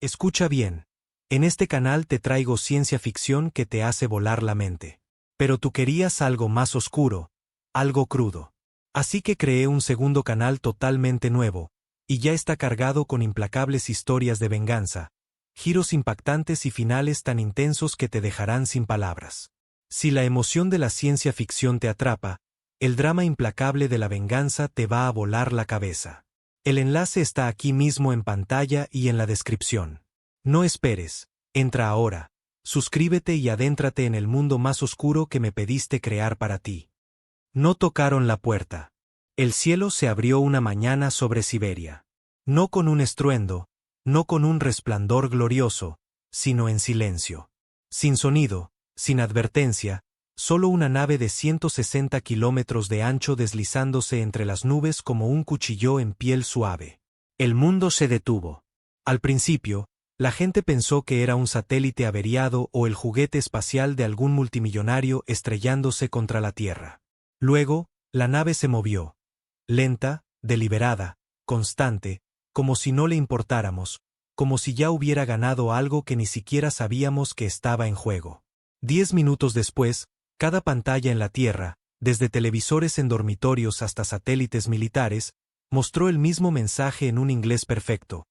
Escucha bien. En este canal te traigo ciencia ficción que te hace volar la mente. Pero tú querías algo más oscuro, algo crudo. Así que creé un segundo canal totalmente nuevo, y ya está cargado con implacables historias de venganza, giros impactantes y finales tan intensos que te dejarán sin palabras. Si la emoción de la ciencia ficción te atrapa, el drama implacable de la venganza te va a volar la cabeza. El enlace está aquí mismo en pantalla y en la descripción. No esperes, entra ahora, suscríbete y adéntrate en el mundo más oscuro que me pediste crear para ti. No tocaron la puerta. El cielo se abrió una mañana sobre Siberia. No con un estruendo, no con un resplandor glorioso, sino en silencio. Sin sonido, sin advertencia, solo una nave de 160 kilómetros de ancho deslizándose entre las nubes como un cuchillo en piel suave. El mundo se detuvo. Al principio, la gente pensó que era un satélite averiado o el juguete espacial de algún multimillonario estrellándose contra la Tierra. Luego, la nave se movió. Lenta, deliberada, constante, como si no le importáramos, como si ya hubiera ganado algo que ni siquiera sabíamos que estaba en juego. 10 minutos después, cada pantalla en la Tierra, desde televisores en dormitorios hasta satélites militares, mostró el mismo mensaje en un inglés perfecto.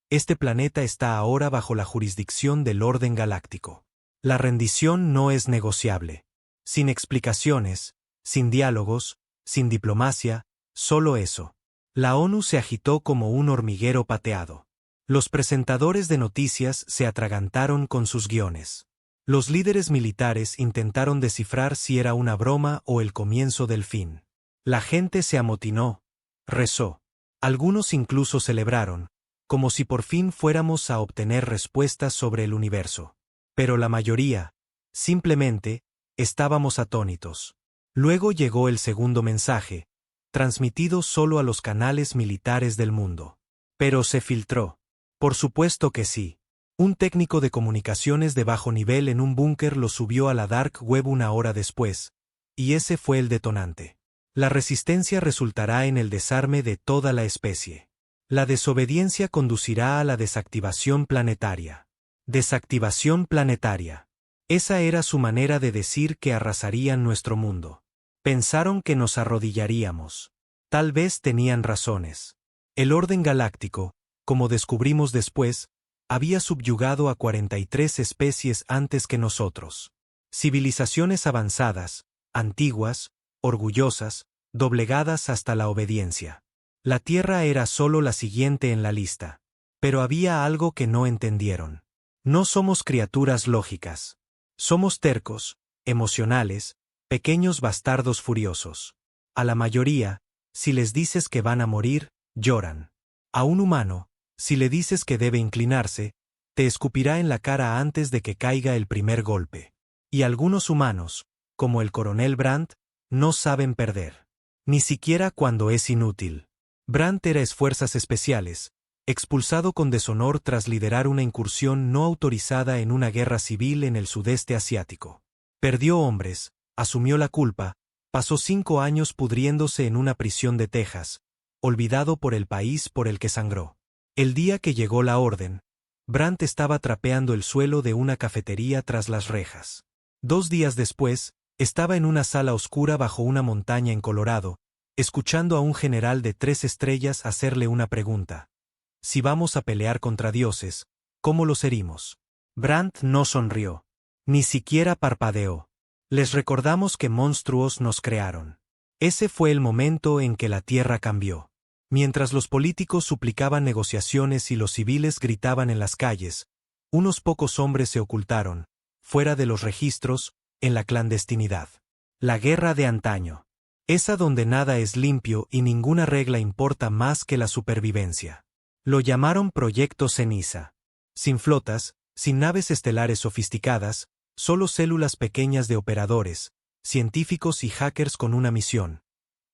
Este planeta está ahora bajo la jurisdicción del orden galáctico. La rendición no es negociable. Sin explicaciones, sin diálogos, sin diplomacia, solo eso. La ONU se agitó como un hormiguero pateado. Los presentadores de noticias se atragantaron con sus guiones. Los líderes militares intentaron descifrar si era una broma o el comienzo del fin. La gente se amotinó, rezó. Algunos incluso celebraron, como si por fin fuéramos a obtener respuestas sobre el universo. Pero la mayoría, simplemente, estábamos atónitos. Luego llegó el segundo mensaje, transmitido solo a los canales militares del mundo. Pero se filtró. Por supuesto que sí. Un técnico de comunicaciones de bajo nivel en un búnker lo subió a la dark web una hora después, y ese fue el detonante. La resistencia resultará en el desarme de toda la especie. La desobediencia conducirá a la desactivación planetaria. Desactivación planetaria. Esa era su manera de decir que arrasarían nuestro mundo. Pensaron que nos arrodillaríamos. Tal vez tenían razones. El orden galáctico, como descubrimos después, había subyugado a 43 especies antes que nosotros. Civilizaciones avanzadas, antiguas, orgullosas, doblegadas hasta la obediencia. La Tierra era solo la siguiente en la lista. Pero había algo que no entendieron. No somos criaturas lógicas. Somos tercos, emocionales, pequeños bastardos furiosos. A la mayoría, si les dices que van a morir, lloran. A un humano, si le dices que debe inclinarse, te escupirá en la cara antes de que caiga el primer golpe. Y algunos humanos, como el coronel Brandt, no saben perder. Ni siquiera cuando es inútil. Brandt era fuerzas especiales, expulsado con deshonor tras liderar una incursión no autorizada en una guerra civil en el sudeste asiático. Perdió hombres, asumió la culpa, pasó 5 años pudriéndose en una prisión de Texas, olvidado por el país por el que sangró. El día que llegó la orden, Brandt estaba trapeando el suelo de una cafetería tras las rejas. 2 días después, estaba en una sala oscura bajo una montaña en Colorado, escuchando a un general de 3 estrellas hacerle una pregunta. Si vamos a pelear contra dioses, ¿cómo los herimos? Brandt no sonrió. Ni siquiera parpadeó. Les recordamos que monstruos nos crearon. Ese fue el momento en que la Tierra cambió. Mientras los políticos suplicaban negociaciones y los civiles gritaban en las calles, unos pocos hombres se ocultaron, fuera de los registros, en la clandestinidad. La guerra de antaño. Esa donde nada es limpio y ninguna regla importa más que la supervivencia. Lo llamaron Proyecto Ceniza. Sin flotas, sin naves estelares sofisticadas, solo células pequeñas de operadores, científicos y hackers con una misión: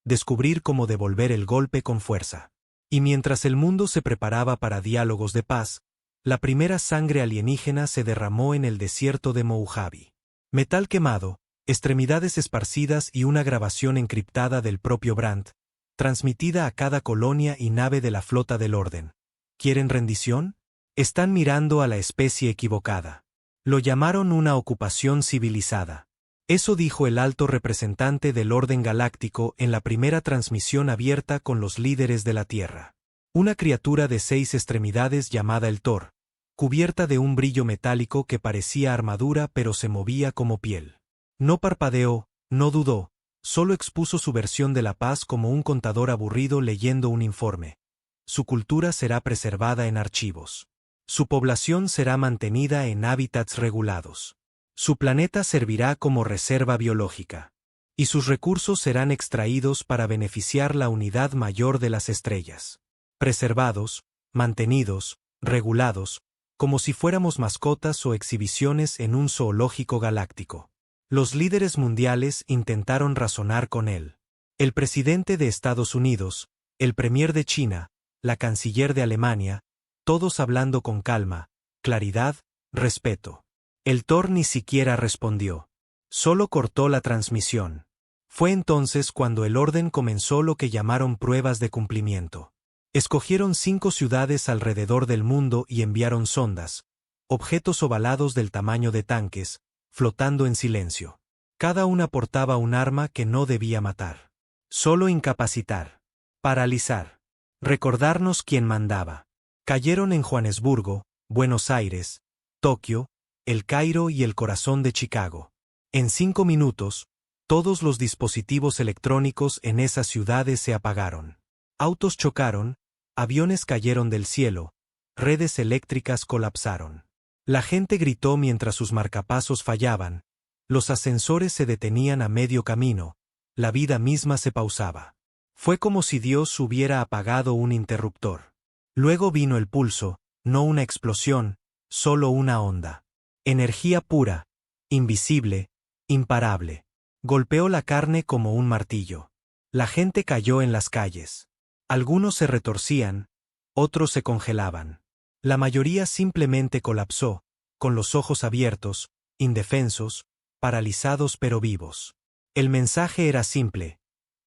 descubrir cómo devolver el golpe con fuerza. Y mientras el mundo se preparaba para diálogos de paz, la primera sangre alienígena se derramó en el desierto de Mojave. Metal quemado, extremidades esparcidas y una grabación encriptada del propio Brandt, transmitida a cada colonia y nave de la flota del orden. ¿Quieren rendición? Están mirando a la especie equivocada. Lo llamaron una ocupación civilizada. Eso dijo el alto representante del orden galáctico en la primera transmisión abierta con los líderes de la Tierra. Una criatura de 6 extremidades llamada el Thor, cubierta de un brillo metálico que parecía armadura pero se movía como piel. No parpadeó, no dudó, solo expuso su versión de la paz como un contador aburrido leyendo un informe. Su cultura será preservada en archivos. Su población será mantenida en hábitats regulados. Su planeta servirá como reserva biológica. Y sus recursos serán extraídos para beneficiar la unidad mayor de las estrellas. Preservados, mantenidos, regulados, como si fuéramos mascotas o exhibiciones en un zoológico galáctico. Los líderes mundiales intentaron razonar con él. El presidente de Estados Unidos, el premier de China, la canciller de Alemania, todos hablando con calma, claridad, respeto. El Thor ni siquiera respondió. Solo cortó la transmisión. Fue entonces cuando el orden comenzó lo que llamaron pruebas de cumplimiento. Escogieron 5 ciudades alrededor del mundo y enviaron sondas, objetos ovalados del tamaño de tanques, flotando en silencio. Cada una portaba un arma que no debía matar. Solo incapacitar. Paralizar. Recordarnos quién mandaba. Cayeron en Johannesburgo, Buenos Aires, Tokio, El Cairo y el corazón de Chicago. En 5 minutos, todos los dispositivos electrónicos en esas ciudades se apagaron. Autos chocaron, aviones cayeron del cielo, redes eléctricas colapsaron. La gente gritó mientras sus marcapasos fallaban, los ascensores se detenían a medio camino, la vida misma se pausaba. Fue como si Dios hubiera apagado un interruptor. Luego vino el pulso, no una explosión, solo una onda. Energía pura, invisible, imparable. Golpeó la carne como un martillo. La gente cayó en las calles. Algunos se retorcían, otros se congelaban. La mayoría simplemente colapsó, con los ojos abiertos, indefensos, paralizados pero vivos. El mensaje era simple.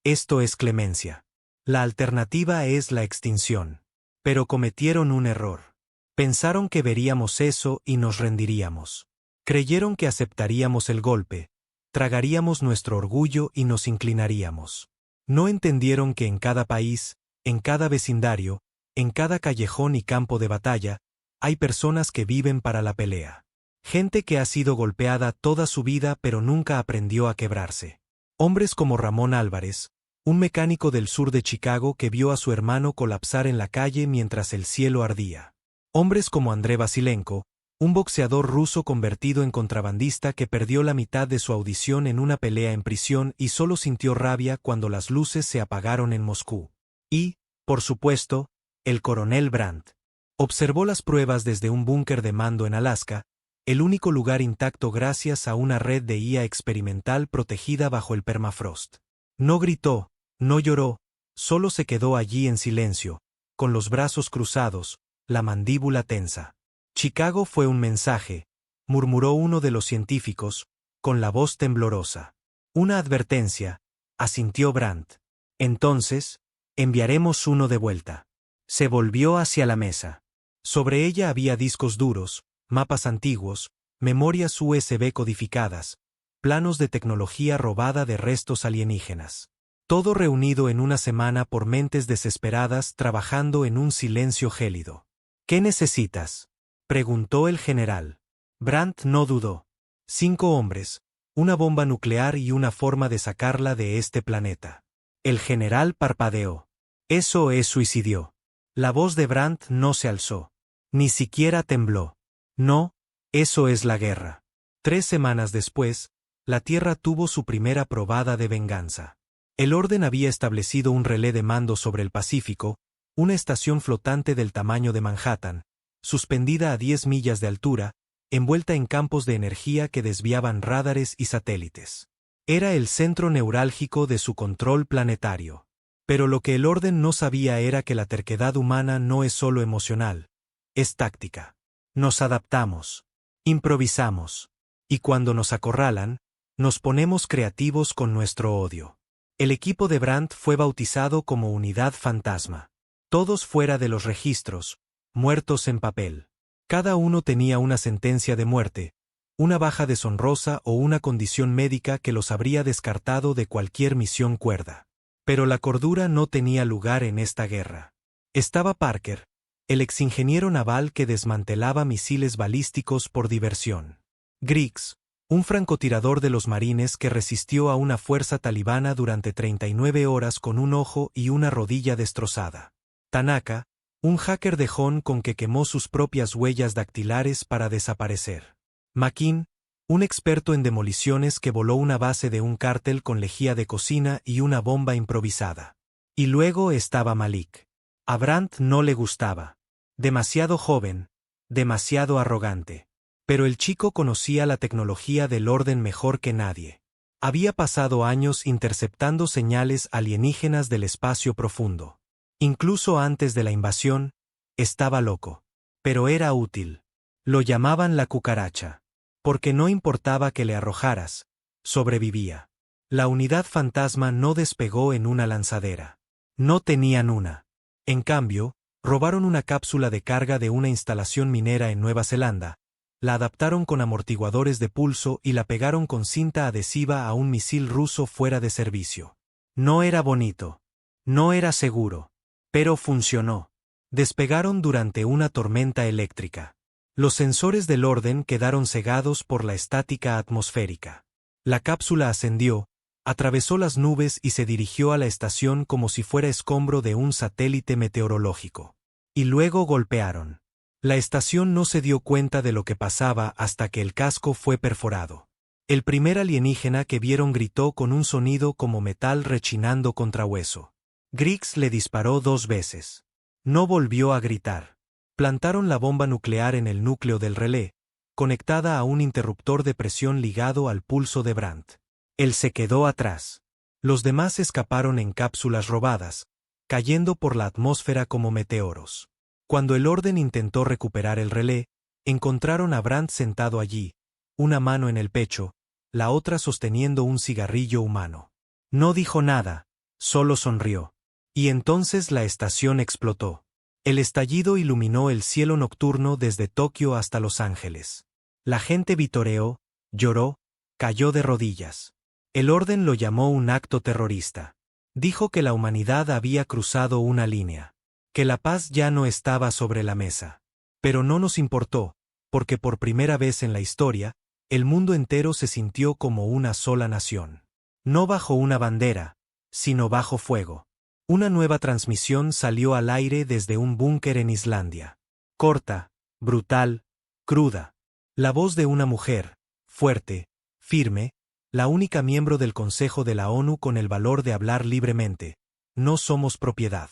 Esto es clemencia. La alternativa es la extinción. Pero cometieron un error. Pensaron que veríamos eso y nos rendiríamos. Creyeron que aceptaríamos el golpe, tragaríamos nuestro orgullo y nos inclinaríamos. No entendieron que en cada país, en cada vecindario, en cada callejón y campo de batalla, hay personas que viven para la pelea. Gente que ha sido golpeada toda su vida pero nunca aprendió a quebrarse. Hombres como Ramón Álvarez, un mecánico del sur de Chicago que vio a su hermano colapsar en la calle mientras el cielo ardía. Hombres como André Vasilenko, un boxeador ruso convertido en contrabandista que perdió la mitad de su audición en una pelea en prisión y solo sintió rabia cuando las luces se apagaron en Moscú. Y, por supuesto, el coronel Brandt. Observó las pruebas desde un búnker de mando en Alaska, el único lugar intacto gracias a una red de IA experimental protegida bajo el permafrost. No gritó, no lloró, solo se quedó allí en silencio, con los brazos cruzados, la mandíbula tensa. Chicago fue un mensaje, murmuró uno de los científicos, con la voz temblorosa. Una advertencia, asintió Brandt. Entonces, enviaremos uno de vuelta. Se volvió hacia la mesa. Sobre ella había discos duros, mapas antiguos, memorias USB codificadas, planos de tecnología robada de restos alienígenas. Todo reunido en una semana por mentes desesperadas trabajando en un silencio gélido. ¿Qué necesitas?, preguntó el general. Brandt no dudó. 5 hombres, una bomba nuclear y una forma de sacarla de este planeta. El general parpadeó. Eso es suicidio. La voz de Brandt no se alzó. Ni siquiera tembló. No, eso es la guerra. 3 semanas después, la Tierra tuvo su primera probada de venganza. El orden había establecido un relé de mando sobre el Pacífico, una estación flotante del tamaño de Manhattan, suspendida a 10 millas de altura, envuelta en campos de energía que desviaban rádares y satélites. Era el centro neurálgico de su control planetario. Pero lo que el orden no sabía era que la terquedad humana no es solo emocional, es táctica. Nos adaptamos, improvisamos, y cuando nos acorralan, nos ponemos creativos con nuestro odio. El equipo de Brandt fue bautizado como Unidad Fantasma. Todos fuera de los registros, muertos en papel. Cada uno tenía una sentencia de muerte, una baja deshonrosa o una condición médica que los habría descartado de cualquier misión cuerda. Pero la cordura no tenía lugar en esta guerra. Estaba Parker, el exingeniero naval que desmantelaba misiles balísticos por diversión. Griggs, un francotirador de los marines que resistió a una fuerza talibana durante 39 horas con un ojo y una rodilla destrozada. Tanaka, un hacker de Hon con que quemó sus propias huellas dactilares para desaparecer. McKean, un experto en demoliciones que voló una base de un cártel con lejía de cocina y una bomba improvisada. Y luego estaba Malik. A Brandt no le gustaba. Demasiado joven, demasiado arrogante. Pero el chico conocía la tecnología del orden mejor que nadie. Había pasado años interceptando señales alienígenas del espacio profundo. Incluso antes de la invasión, estaba loco. Pero era útil. Lo llamaban la cucaracha. Porque no importaba que le arrojaras, sobrevivía. La unidad fantasma no despegó en una lanzadera. No tenían una. En cambio, robaron una cápsula de carga de una instalación minera en Nueva Zelanda, la adaptaron con amortiguadores de pulso y la pegaron con cinta adhesiva a un misil ruso fuera de servicio. No era bonito. No era seguro. Pero funcionó. Despegaron durante una tormenta eléctrica. Los sensores del orden quedaron cegados por la estática atmosférica. La cápsula ascendió, atravesó las nubes y se dirigió a la estación como si fuera escombro de un satélite meteorológico. Y luego golpearon. La estación no se dio cuenta de lo que pasaba hasta que el casco fue perforado. El primer alienígena que vieron gritó con un sonido como metal rechinando contra hueso. Griggs le disparó 2 veces. No volvió a gritar. Plantaron la bomba nuclear en el núcleo del relé, conectada a un interruptor de presión ligado al pulso de Brandt. Él se quedó atrás. Los demás escaparon en cápsulas robadas, cayendo por la atmósfera como meteoros. Cuando el orden intentó recuperar el relé, encontraron a Brandt sentado allí, una mano en el pecho, la otra sosteniendo un cigarrillo humano. No dijo nada, solo sonrió. Y entonces la estación explotó. El estallido iluminó el cielo nocturno desde Tokio hasta Los Ángeles. La gente vitoreó, lloró, cayó de rodillas. El orden lo llamó un acto terrorista. Dijo que la humanidad había cruzado una línea. Que la paz ya no estaba sobre la mesa. Pero no nos importó, porque por primera vez en la historia, el mundo entero se sintió como una sola nación. No bajo una bandera, sino bajo fuego. Una nueva transmisión salió al aire desde un búnker en Islandia. Corta, brutal, cruda. La voz de una mujer, fuerte, firme, la única miembro del Consejo de la ONU con el valor de hablar libremente. No somos propiedad.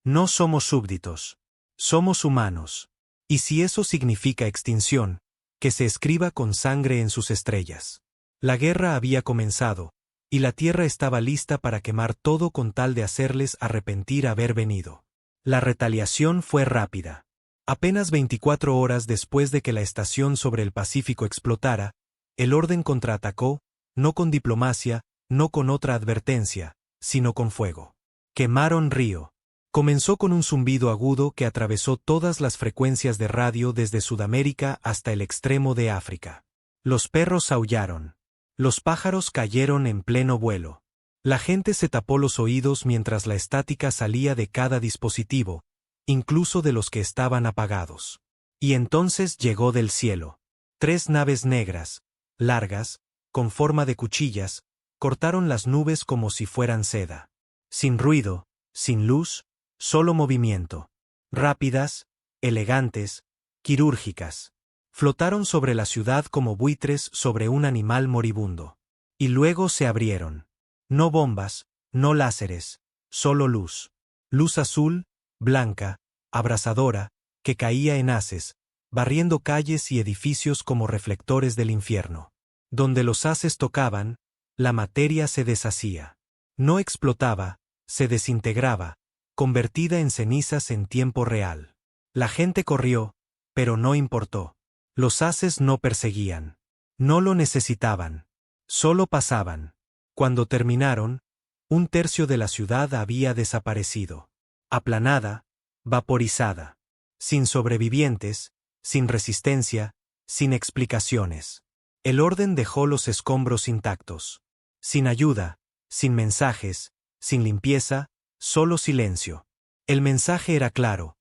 No somos súbditos. Somos humanos. Y si eso significa extinción, que se escriba con sangre en sus estrellas. La guerra había comenzado, y la tierra estaba lista para quemar todo con tal de hacerles arrepentir haber venido. La retaliación fue rápida. Apenas 24 horas después de que la estación sobre el Pacífico explotara, el orden contraatacó, no con diplomacia, no con otra advertencia, sino con fuego. Quemaron Río. Comenzó con un zumbido agudo que atravesó todas las frecuencias de radio desde Sudamérica hasta el extremo de África. Los perros aullaron. Los pájaros cayeron en pleno vuelo. La gente se tapó los oídos mientras la estática salía de cada dispositivo, incluso de los que estaban apagados. Y entonces llegó del cielo. 3 naves negras, largas, con forma de cuchillas, cortaron las nubes como si fueran seda. Sin ruido, sin luz, solo movimiento. Rápidas, elegantes, quirúrgicas. Flotaron sobre la ciudad como buitres sobre un animal moribundo. Y luego se abrieron. No bombas, no láseres, solo luz. Luz azul, blanca, abrasadora, que caía en haces, barriendo calles y edificios como reflectores del infierno. Donde los haces tocaban, la materia se deshacía. No explotaba, se desintegraba, convertida en cenizas en tiempo real. La gente corrió, pero no importó. Los haces no perseguían. No lo necesitaban. Solo pasaban. Cuando terminaron, 1/3 de la ciudad había desaparecido. Aplanada, vaporizada. Sin sobrevivientes, sin resistencia, sin explicaciones. El orden dejó los escombros intactos. Sin ayuda, sin mensajes, sin limpieza, solo silencio. El mensaje era claro.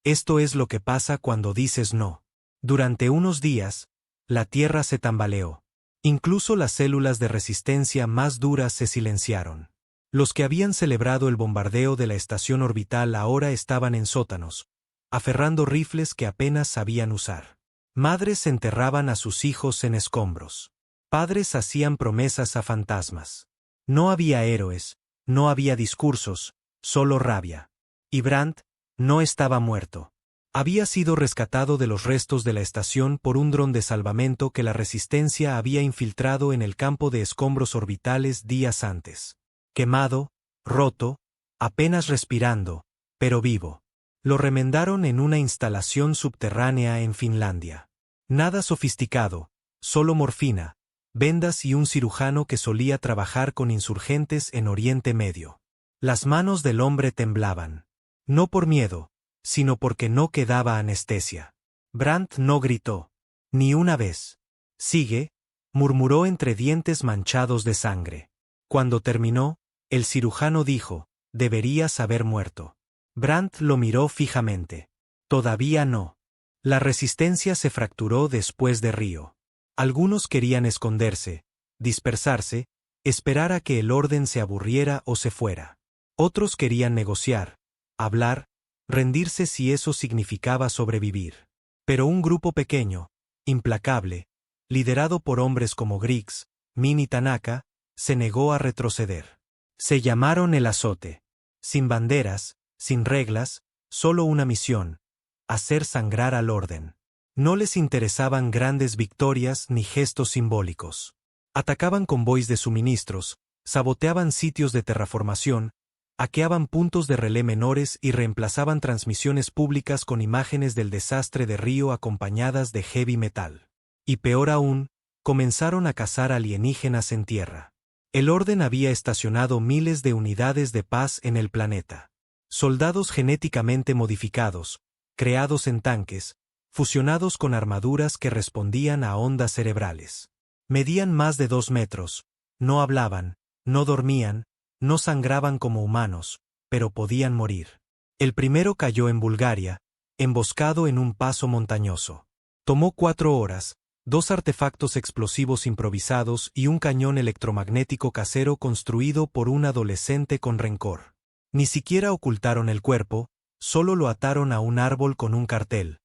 Esto es lo que pasa cuando dices no. Durante unos días, la Tierra se tambaleó. Incluso las células de resistencia más duras se silenciaron. Los que habían celebrado el bombardeo de la estación orbital ahora estaban en sótanos, aferrando rifles que apenas sabían usar. Madres enterraban a sus hijos en escombros. Padres hacían promesas a fantasmas. No había héroes, no había discursos, solo rabia. Y Brandt no estaba muerto. Había sido rescatado de los restos de la estación por un dron de salvamento que la resistencia había infiltrado en el campo de escombros orbitales días antes. Quemado, roto, apenas respirando, pero vivo. Lo remendaron en una instalación subterránea en Finlandia. Nada sofisticado, solo morfina, vendas y un cirujano que solía trabajar con insurgentes en Oriente Medio. Las manos del hombre temblaban. No por miedo, sino porque no quedaba anestesia. Brandt no gritó. Ni una vez. Sigue, murmuró entre dientes manchados de sangre. Cuando terminó, el cirujano dijo, deberías haber muerto. Brandt lo miró fijamente. Todavía no. La resistencia se fracturó después de Río. Algunos querían esconderse, dispersarse, esperar a que el orden se aburriera o se fuera. Otros querían negociar, hablar, rendirse si eso significaba sobrevivir. Pero un grupo pequeño, implacable, liderado por hombres como Griggs, Min y Tanaka, se negó a retroceder. Se llamaron el azote. Sin banderas, sin reglas, solo una misión: hacer sangrar al orden. No les interesaban grandes victorias ni gestos simbólicos. Atacaban convoys de suministros, saboteaban sitios de terraformación, hackeaban puntos de relé menores y reemplazaban transmisiones públicas con imágenes del desastre de Río acompañadas de heavy metal. Y peor aún, comenzaron a cazar alienígenas en tierra. El orden había estacionado miles de unidades de paz en el planeta. Soldados genéticamente modificados, creados en tanques, fusionados con armaduras que respondían a ondas cerebrales. Medían más de 2 metros, no hablaban, no dormían, no sangraban como humanos, pero podían morir. El primero cayó en Bulgaria, emboscado en un paso montañoso. Tomó 4 horas, 2 artefactos explosivos improvisados y un cañón electromagnético casero construido por un adolescente con rencor. Ni siquiera ocultaron el cuerpo, solo lo ataron a un árbol con un cartel: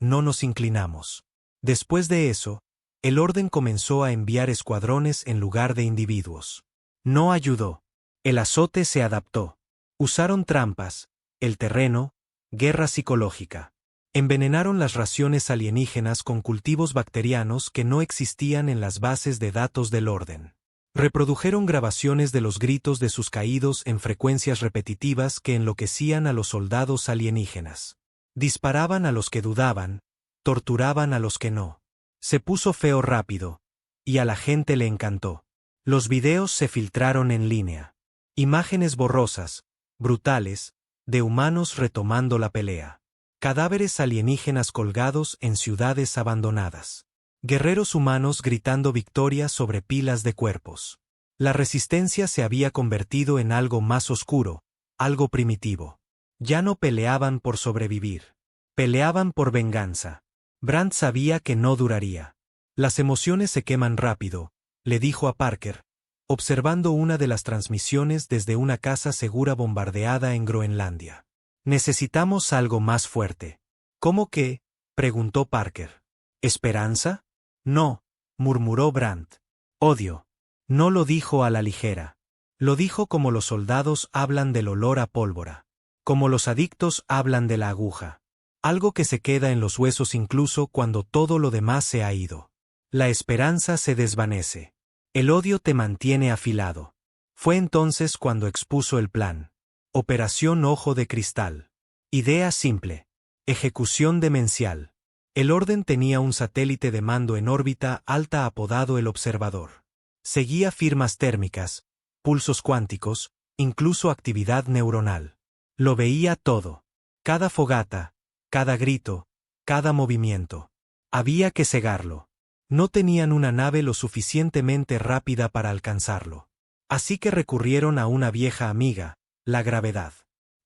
no nos inclinamos. Después de eso, el orden comenzó a enviar escuadrones en lugar de individuos. No ayudó. El azote se adaptó. Usaron trampas, el terreno, guerra psicológica. Envenenaron las raciones alienígenas con cultivos bacterianos que no existían en las bases de datos del orden. Reprodujeron grabaciones de los gritos de sus caídos en frecuencias repetitivas que enloquecían a los soldados alienígenas. Disparaban a los que dudaban, torturaban a los que no. Se puso feo rápido, y a la gente le encantó. Los videos se filtraron en línea. Imágenes borrosas, brutales, de humanos retomando la pelea. Cadáveres alienígenas colgados en ciudades abandonadas. Guerreros humanos gritando victoria sobre pilas de cuerpos. La resistencia se había convertido en algo más oscuro, algo primitivo. Ya no peleaban por sobrevivir. Peleaban por venganza. Brandt sabía que no duraría. Las emociones se queman rápido, le dijo a Parker, observando una de las transmisiones desde una casa segura bombardeada en Groenlandia. Necesitamos algo más fuerte. ¿Cómo qué?, preguntó Parker. ¿Esperanza? No, murmuró Brandt. Odio. No lo dijo a la ligera. Lo dijo como los soldados hablan del olor a pólvora. Como los adictos hablan de la aguja. Algo que se queda en los huesos incluso cuando todo lo demás se ha ido. La esperanza se desvanece. El odio te mantiene afilado. Fue entonces cuando expuso el plan. Operación Ojo de Cristal. Idea simple. Ejecución demencial. El orden tenía un satélite de mando en órbita alta apodado el Observador. Seguía firmas térmicas, pulsos cuánticos, incluso actividad neuronal. Lo veía todo. Cada fogata, cada grito, cada movimiento. Había que cegarlo. No tenían una nave lo suficientemente rápida para alcanzarlo. Así que recurrieron a una vieja amiga, la gravedad.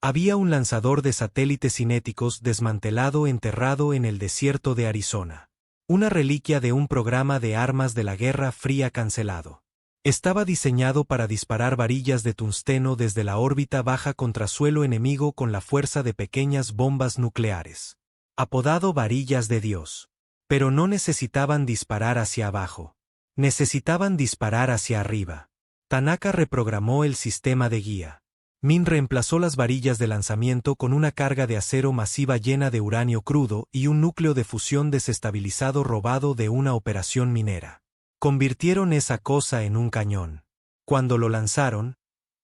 Había un lanzador de satélites cinéticos desmantelado enterrado en el desierto de Arizona. Una reliquia de un programa de armas de la Guerra Fría cancelado. Estaba diseñado para disparar varillas de tungsteno desde la órbita baja contra suelo enemigo con la fuerza de pequeñas bombas nucleares. Apodado varillas de Dios. Pero no necesitaban disparar hacia abajo. Necesitaban disparar hacia arriba. Tanaka reprogramó el sistema de guía. Min reemplazó las varillas de lanzamiento con una carga de acero masiva llena de uranio crudo y un núcleo de fusión desestabilizado robado de una operación minera. Convirtieron esa cosa en un cañón. Cuando lo lanzaron,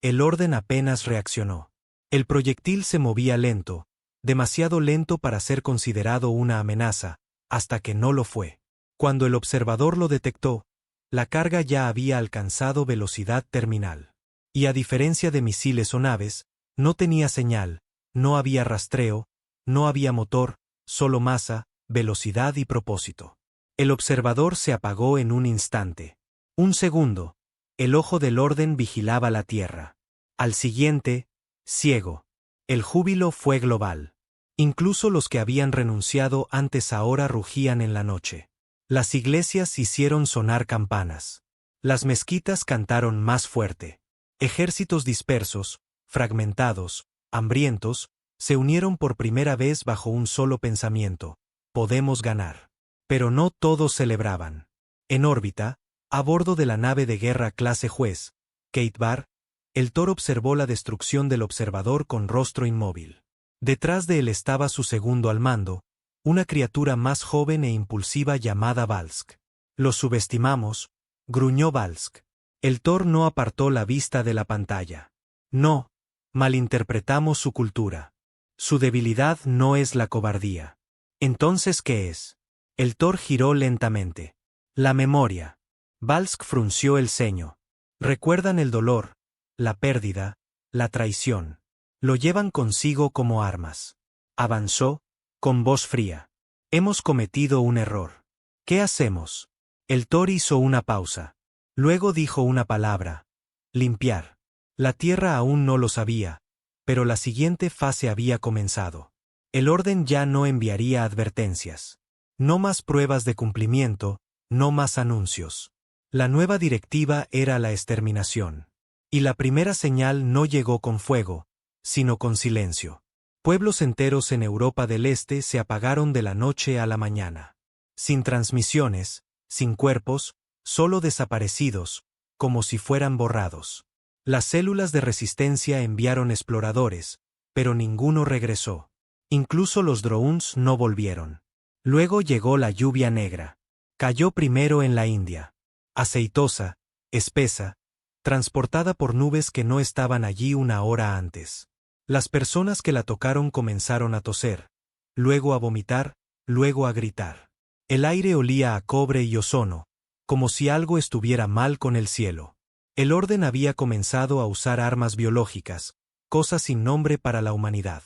el orden apenas reaccionó. El proyectil se movía lento, demasiado lento para ser considerado una amenaza, hasta que no lo fue. Cuando el observador lo detectó, la carga ya había alcanzado velocidad terminal. Y a diferencia de misiles o naves, no tenía señal, no había rastreo, no había motor, solo masa, velocidad y propósito. El observador se apagó en un instante. Un segundo, el ojo del orden vigilaba la Tierra. Al siguiente, ciego. El júbilo fue global. Incluso los que habían renunciado antes ahora rugían en la noche. Las iglesias hicieron sonar campanas. Las mezquitas cantaron más fuerte. Ejércitos dispersos, fragmentados, hambrientos, se unieron por primera vez bajo un solo pensamiento: podemos ganar. Pero no todos celebraban. En órbita, a bordo de la nave de guerra clase Juez, Kate Barr, el Thor observó la destrucción del observador con rostro inmóvil. Detrás de él estaba su segundo al mando, una criatura más joven e impulsiva llamada Valsk. Lo subestimamos, gruñó Valsk. El Thor no apartó la vista de la pantalla. No, malinterpretamos su cultura. Su debilidad no es la cobardía. ¿Entonces qué es? El Thor giró lentamente. La memoria. Valsk frunció el ceño. Recuerdan el dolor, la pérdida, la traición. Lo llevan consigo como armas. Avanzó, con voz fría. Hemos cometido un error. ¿Qué hacemos? El Thor hizo una pausa. Luego dijo una palabra. Limpiar. La Tierra aún no lo sabía, pero la siguiente fase había comenzado. El orden ya no enviaría advertencias. No más pruebas de cumplimiento, no más anuncios. La nueva directiva era la exterminación. Y la primera señal no llegó con fuego, sino con silencio. Pueblos enteros en Europa del Este se apagaron de la noche a la mañana. Sin transmisiones, sin cuerpos, solo desaparecidos, como si fueran borrados. Las células de resistencia enviaron exploradores, pero ninguno regresó. Incluso los drones no volvieron. Luego llegó la lluvia negra. Cayó primero en la India. Aceitosa, espesa, transportada por nubes que no estaban allí una hora antes. Las personas que la tocaron comenzaron a toser, luego a vomitar, luego a gritar. El aire olía a cobre y ozono, como si algo estuviera mal con el cielo. El orden había comenzado a usar armas biológicas, cosas sin nombre para la humanidad.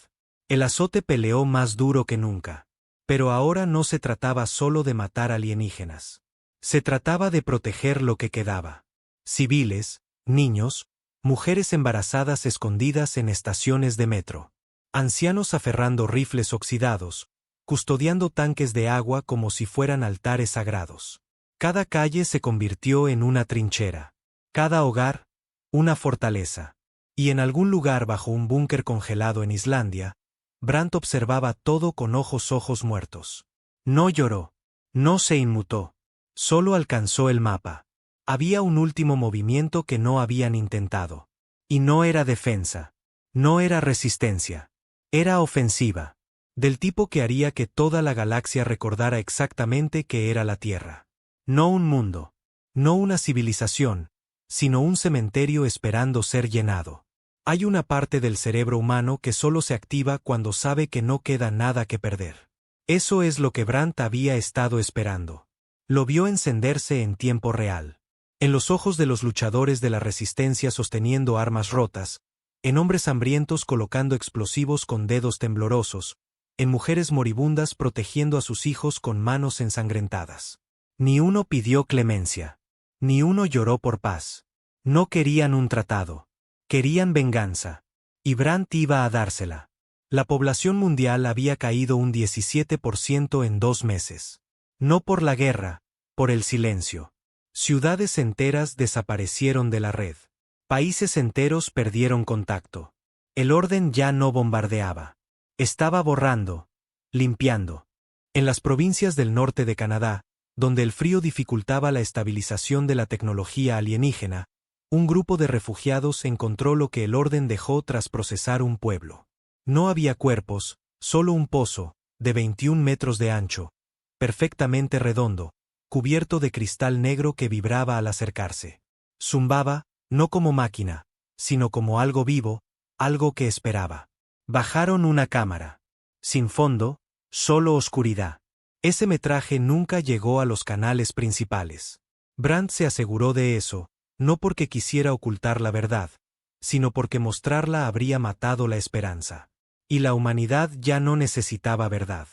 El azote peleó más duro que nunca. Pero ahora no se trataba solo de matar alienígenas. Se trataba de proteger lo que quedaba. Civiles, niños, mujeres embarazadas escondidas en estaciones de metro. Ancianos aferrando rifles oxidados, custodiando tanques de agua como si fueran altares sagrados. Cada calle se convirtió en una trinchera. Cada hogar, una fortaleza. Y en algún lugar bajo un búnker congelado en Islandia, Brandt observaba todo con ojos muertos. No lloró. No se inmutó. Solo alcanzó el mapa. Había un último movimiento que no habían intentado. Y no era defensa. No era resistencia. Era ofensiva. Del tipo que haría que toda la galaxia recordara exactamente qué era la Tierra. No un mundo. No una civilización, sino un cementerio esperando ser llenado. Hay una parte del cerebro humano que solo se activa cuando sabe que no queda nada que perder. Eso es lo que Brandt había estado esperando. Lo vio encenderse en tiempo real. En los ojos de los luchadores de la resistencia sosteniendo armas rotas, en hombres hambrientos colocando explosivos con dedos temblorosos, en mujeres moribundas protegiendo a sus hijos con manos ensangrentadas. Ni uno pidió clemencia. Ni uno lloró por paz. No querían un tratado. Querían venganza. Y Brandt iba a dársela. La población mundial había caído un 17% en 2 meses. No por la guerra, por el silencio. Ciudades enteras desaparecieron de la red. Países enteros perdieron contacto. El orden ya no bombardeaba. Estaba borrando, limpiando. En las provincias del norte de Canadá, donde el frío dificultaba la estabilización de la tecnología alienígena, un grupo de refugiados encontró lo que el orden dejó tras procesar un pueblo. No había cuerpos, solo un pozo, de 21 metros de ancho, perfectamente redondo, cubierto de cristal negro que vibraba al acercarse. Zumbaba, no como máquina, sino como algo vivo, algo que esperaba. Bajaron una cámara. Sin fondo, solo oscuridad. Ese metraje nunca llegó a los canales principales. Brandt se aseguró de eso, no porque quisiera ocultar la verdad, sino porque mostrarla habría matado la esperanza. Y la humanidad ya no necesitaba verdad.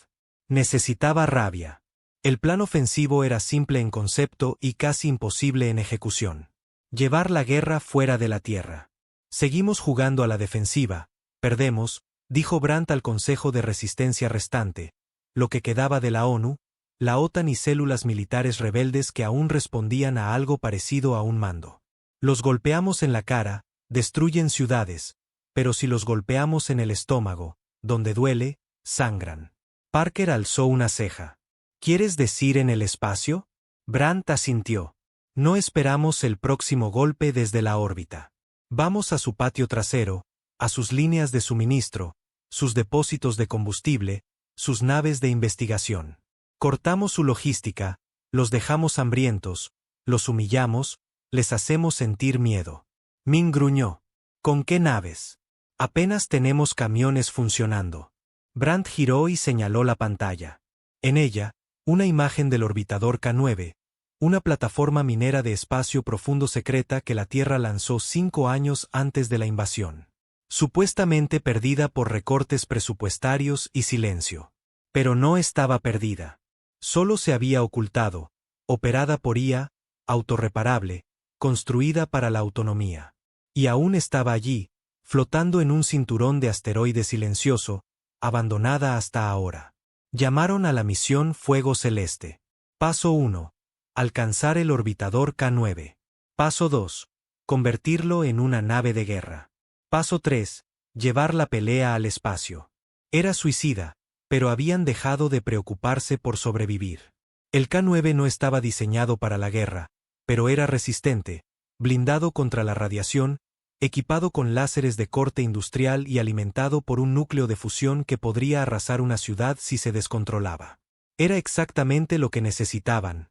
Necesitaba rabia. El plan ofensivo era simple en concepto y casi imposible en ejecución. Llevar la guerra fuera de la Tierra. Seguimos jugando a la defensiva, perdemos, dijo Brandt al Consejo de Resistencia restante, lo que quedaba de la ONU, la OTAN y células militares rebeldes que aún respondían a algo parecido a un mando. Los golpeamos en la cara, destruyen ciudades, pero si los golpeamos en el estómago, donde duele, sangran. Parker alzó una ceja. ¿Quieres decir en el espacio? Brandt asintió. No esperamos el próximo golpe desde la órbita. Vamos a su patio trasero, a sus líneas de suministro, sus depósitos de combustible, sus naves de investigación. Cortamos su logística, los dejamos hambrientos, los humillamos, les hacemos sentir miedo. Min gruñó. ¿Con qué naves? Apenas tenemos camiones funcionando. Brandt giró y señaló la pantalla. En ella, una imagen del orbitador K9, una plataforma minera de espacio profundo secreta que la Tierra lanzó 5 años antes de la invasión. Supuestamente perdida por recortes presupuestarios y silencio. Pero no estaba perdida. Solo se había ocultado, operada por IA, autorreparable, construida para la autonomía. Y aún estaba allí, flotando en un cinturón de asteroides silencioso, abandonada hasta ahora. Llamaron a la misión Fuego Celeste. Paso 1. Alcanzar el orbitador K9. Paso 2. Convertirlo en una nave de guerra. Paso 3. Llevar la pelea al espacio. Era suicida, pero habían dejado de preocuparse por sobrevivir. El K9 no estaba diseñado para la guerra, pero era resistente, blindado contra la radiación, equipado con láseres de corte industrial y alimentado por un núcleo de fusión que podría arrasar una ciudad si se descontrolaba. Era exactamente lo que necesitaban.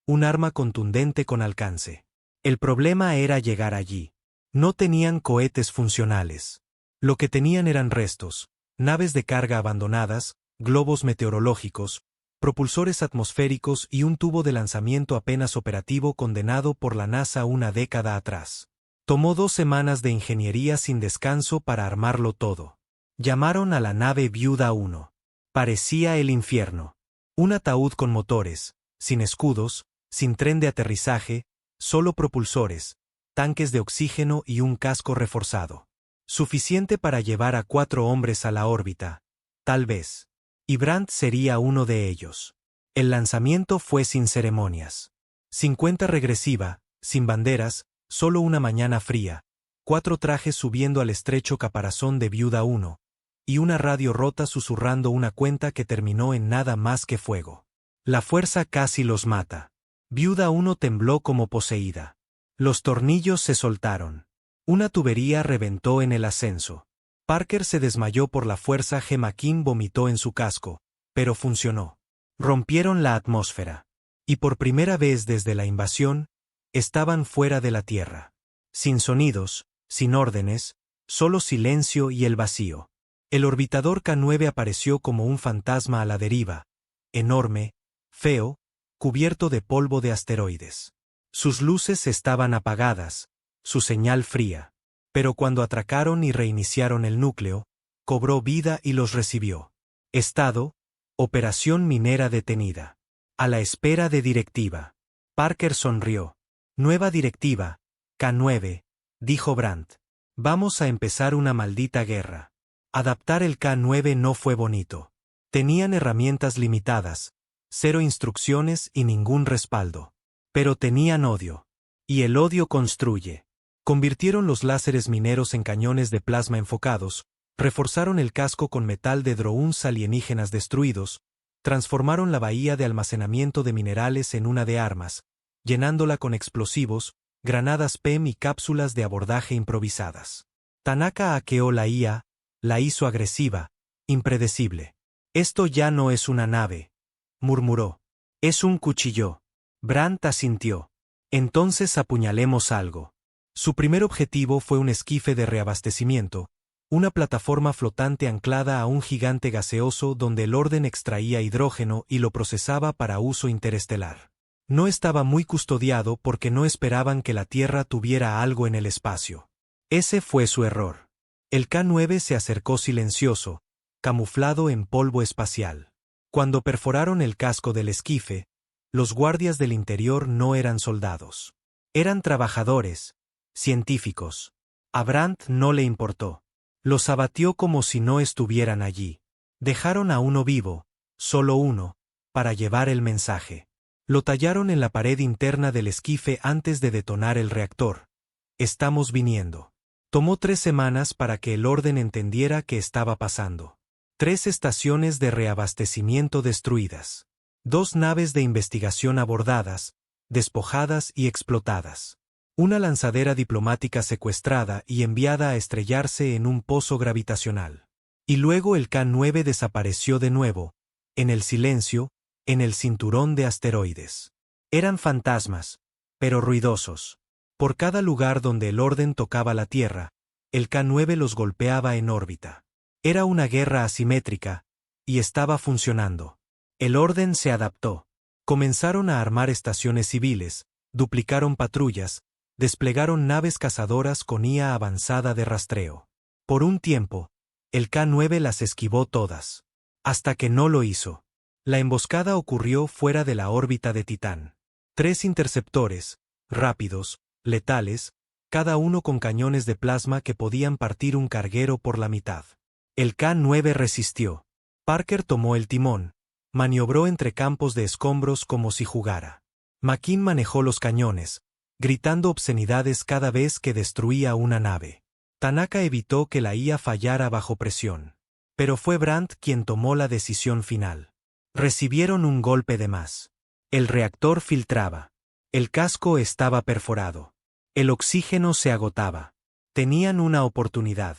Un arma contundente con alcance. El problema era llegar allí. No tenían cohetes funcionales. Lo que tenían eran restos, naves de carga abandonadas, globos meteorológicos, propulsores atmosféricos y un tubo de lanzamiento apenas operativo condenado por la NASA una década atrás. Tomó 2 semanas de ingeniería sin descanso para armarlo todo. Llamaron a la nave Viuda 1. Parecía el infierno. Un ataúd con motores, sin escudos, sin tren de aterrizaje, solo propulsores, tanques de oxígeno y un casco reforzado. Suficiente para llevar a 4 hombres a la órbita, tal vez. Y Brandt sería uno de ellos. El lanzamiento fue sin ceremonias. 50 regresiva, sin banderas, solo una mañana fría, 4 trajes subiendo al estrecho caparazón de Viuda 1, y una radio rota susurrando una cuenta que terminó en nada más que fuego. La fuerza casi los mata. Viuda 1 tembló como poseída. Los tornillos se soltaron. Una tubería reventó en el ascenso. Parker se desmayó por la fuerza. Gemakin vomitó en su casco, pero funcionó. Rompieron la atmósfera. Y por primera vez desde la invasión, estaban fuera de la Tierra. Sin sonidos, sin órdenes, solo silencio y el vacío. El orbitador K9 apareció como un fantasma a la deriva, enorme, feo, cubierto de polvo de asteroides. Sus luces estaban apagadas, su señal fría. Pero cuando atracaron y reiniciaron el núcleo, cobró vida y los recibió. Estado: operación minera detenida. A la espera de directiva. Parker sonrió. Nueva directiva, K9, dijo Brandt. Vamos a empezar una maldita guerra. Adaptar el K9 no fue bonito. Tenían herramientas limitadas, 0 instrucciones y ningún respaldo. Pero tenían odio. Y el odio construye. Convirtieron los láseres mineros en cañones de plasma enfocados, reforzaron el casco con metal de drones alienígenas destruidos, transformaron la bahía de almacenamiento de minerales en una de armas, llenándola con explosivos, granadas PEM y cápsulas de abordaje improvisadas. Tanaka hackeó la IA, la hizo agresiva, impredecible. Esto ya no es una nave, murmuró. Es un cuchillo. Brandt asintió. Entonces apuñalemos algo. Su primer objetivo fue un esquife de reabastecimiento, una plataforma flotante anclada a un gigante gaseoso donde el Orden extraía hidrógeno y lo procesaba para uso interestelar. No estaba muy custodiado porque no esperaban que la Tierra tuviera algo en el espacio. Ese fue su error. El K9 se acercó silencioso, camuflado en polvo espacial. Cuando perforaron el casco del esquife, los guardias del interior no eran soldados. Eran trabajadores, científicos. A Brandt no le importó. Los abatió como si no estuvieran allí. Dejaron a uno vivo, solo uno, para llevar el mensaje. Lo tallaron en la pared interna del esquife antes de detonar el reactor. Estamos viniendo. Tomó 3 semanas para que el Orden entendiera qué estaba pasando. 3 estaciones de reabastecimiento destruidas. 2 naves de investigación abordadas, despojadas y explotadas. Una lanzadera diplomática secuestrada y enviada a estrellarse en un pozo gravitacional. Y luego el K9 desapareció de nuevo, en el silencio, en el cinturón de asteroides. Eran fantasmas, pero ruidosos. Por cada lugar donde el Orden tocaba la Tierra, el K9 los golpeaba en órbita. Era una guerra asimétrica, y estaba funcionando. El Orden se adaptó. Comenzaron a armar estaciones civiles, duplicaron patrullas, desplegaron naves cazadoras con IA avanzada de rastreo. Por un tiempo, el K9 las esquivó todas. Hasta que no lo hizo. La emboscada ocurrió fuera de la órbita de Titán. 3 interceptores, rápidos, letales, cada uno con cañones de plasma que podían partir un carguero por la mitad. El K9 resistió. Parker tomó el timón, maniobró entre campos de escombros como si jugara. McKean manejó los cañones, gritando obscenidades cada vez que destruía una nave. Tanaka evitó que la IA fallara bajo presión. Pero fue Brandt quien tomó la decisión final. Recibieron un golpe de más. El reactor filtraba. El casco estaba perforado. El oxígeno se agotaba. Tenían una oportunidad.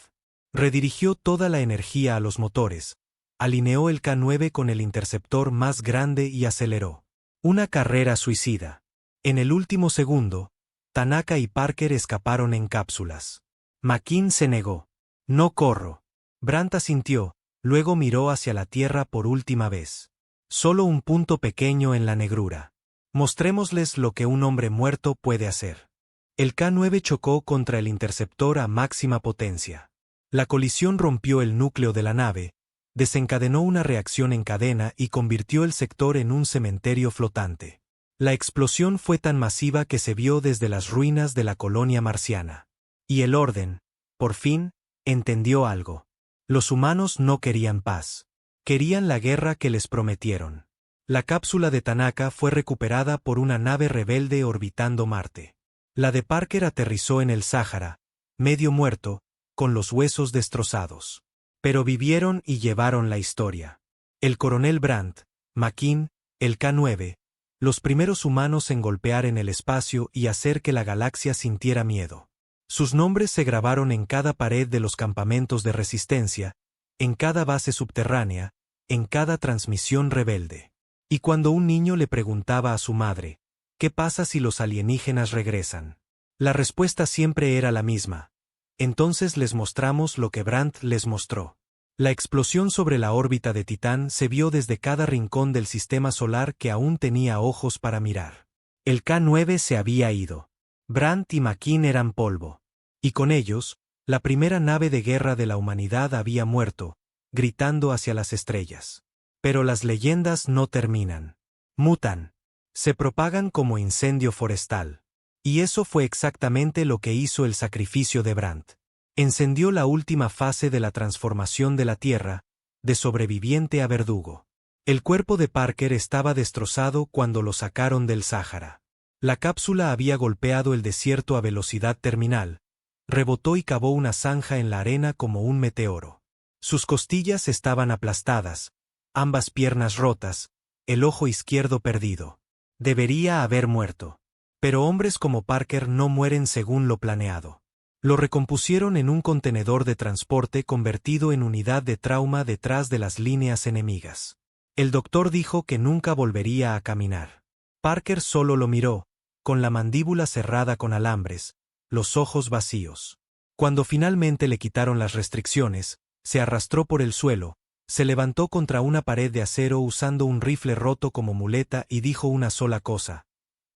Redirigió toda la energía a los motores. Alineó el K9 con el interceptor más grande y aceleró. Una carrera suicida. En el último segundo, Tanaka y Parker escaparon en cápsulas. McKean se negó. No corro. Brandt asintió, luego miró hacia la Tierra por última vez. Solo un punto pequeño en la negrura. Mostrémosles lo que un hombre muerto puede hacer. El K9 chocó contra el interceptor a máxima potencia. La colisión rompió el núcleo de la nave, desencadenó una reacción en cadena y convirtió el sector en un cementerio flotante. La explosión fue tan masiva que se vio desde las ruinas de la colonia marciana. Y el Orden, por fin, entendió algo. Los humanos no querían paz. Querían la guerra que les prometieron. La cápsula de Tanaka fue recuperada por una nave rebelde orbitando Marte. La de Parker aterrizó en el Sáhara, medio muerto, con los huesos destrozados. Pero vivieron y llevaron la historia. El coronel Brandt, McKean, el K9, los primeros humanos en golpear en el espacio y hacer que la galaxia sintiera miedo. Sus nombres se grabaron en cada pared de los campamentos de resistencia, en cada base subterránea, en cada transmisión rebelde. Y cuando un niño le preguntaba a su madre, ¿qué pasa si los alienígenas regresan? La respuesta siempre era la misma. Entonces les mostramos lo que Brandt les mostró. La explosión sobre la órbita de Titán se vio desde cada rincón del sistema solar que aún tenía ojos para mirar. El K9 se había ido. Brandt y McKean eran polvo. Y con ellos, la primera nave de guerra de la humanidad había muerto, gritando hacia las estrellas. Pero las leyendas no terminan. Mutan. Se propagan como incendio forestal. Y eso fue exactamente lo que hizo el sacrificio de Brandt. Encendió la última fase de la transformación de la Tierra, de sobreviviente a verdugo. El cuerpo de Parker estaba destrozado cuando lo sacaron del Sáhara. La cápsula había golpeado el desierto a velocidad terminal, rebotó y cavó una zanja en la arena como un meteoro. Sus costillas estaban aplastadas, ambas piernas rotas, el ojo izquierdo perdido. Debería haber muerto. Pero hombres como Parker no mueren según lo planeado. Lo recompusieron en un contenedor de transporte convertido en unidad de trauma detrás de las líneas enemigas. El doctor dijo que nunca volvería a caminar. Parker solo lo miró, con la mandíbula cerrada con alambres, los ojos vacíos. Cuando finalmente le quitaron las restricciones, se arrastró por el suelo, se levantó contra una pared de acero usando un rifle roto como muleta y dijo una sola cosa: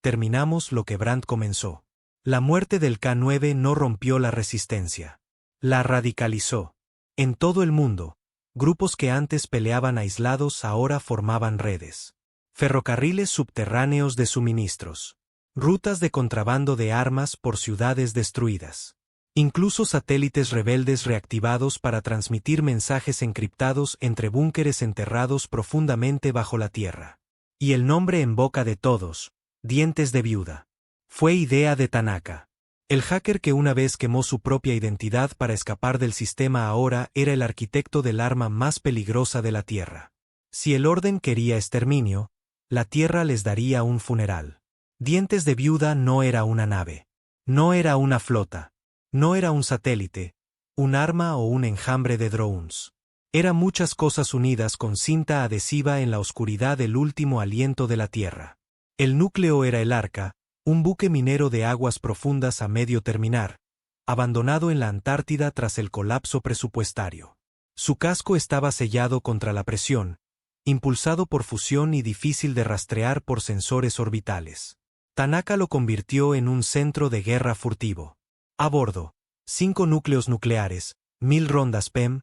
terminamos lo que Brandt comenzó. La muerte del K-9 no rompió la resistencia. La radicalizó. En todo el mundo, grupos que antes peleaban aislados ahora formaban redes. Ferrocarriles subterráneos de suministros. Rutas de contrabando de armas por ciudades destruidas. Incluso satélites rebeldes reactivados para transmitir mensajes encriptados entre búnkeres enterrados profundamente bajo la tierra. Y el nombre en boca de todos: Dientes de Viuda. Fue idea de Tanaka. El hacker que una vez quemó su propia identidad para escapar del sistema ahora era el arquitecto del arma más peligrosa de la Tierra. Si el orden quería exterminio, la Tierra les daría un funeral. Dientes de Viuda no era una nave. No era una flota. No era un satélite, un arma o un enjambre de drones. Era muchas cosas unidas con cinta adhesiva en la oscuridad del último aliento de la Tierra. El núcleo era el Arca, un buque minero de aguas profundas a medio terminar, abandonado en la Antártida tras el colapso presupuestario. Su casco estaba sellado contra la presión, impulsado por fusión y difícil de rastrear por sensores orbitales. Tanaka lo convirtió en un centro de guerra furtivo. A bordo, 5 núcleos nucleares, 1000 rondas PEM,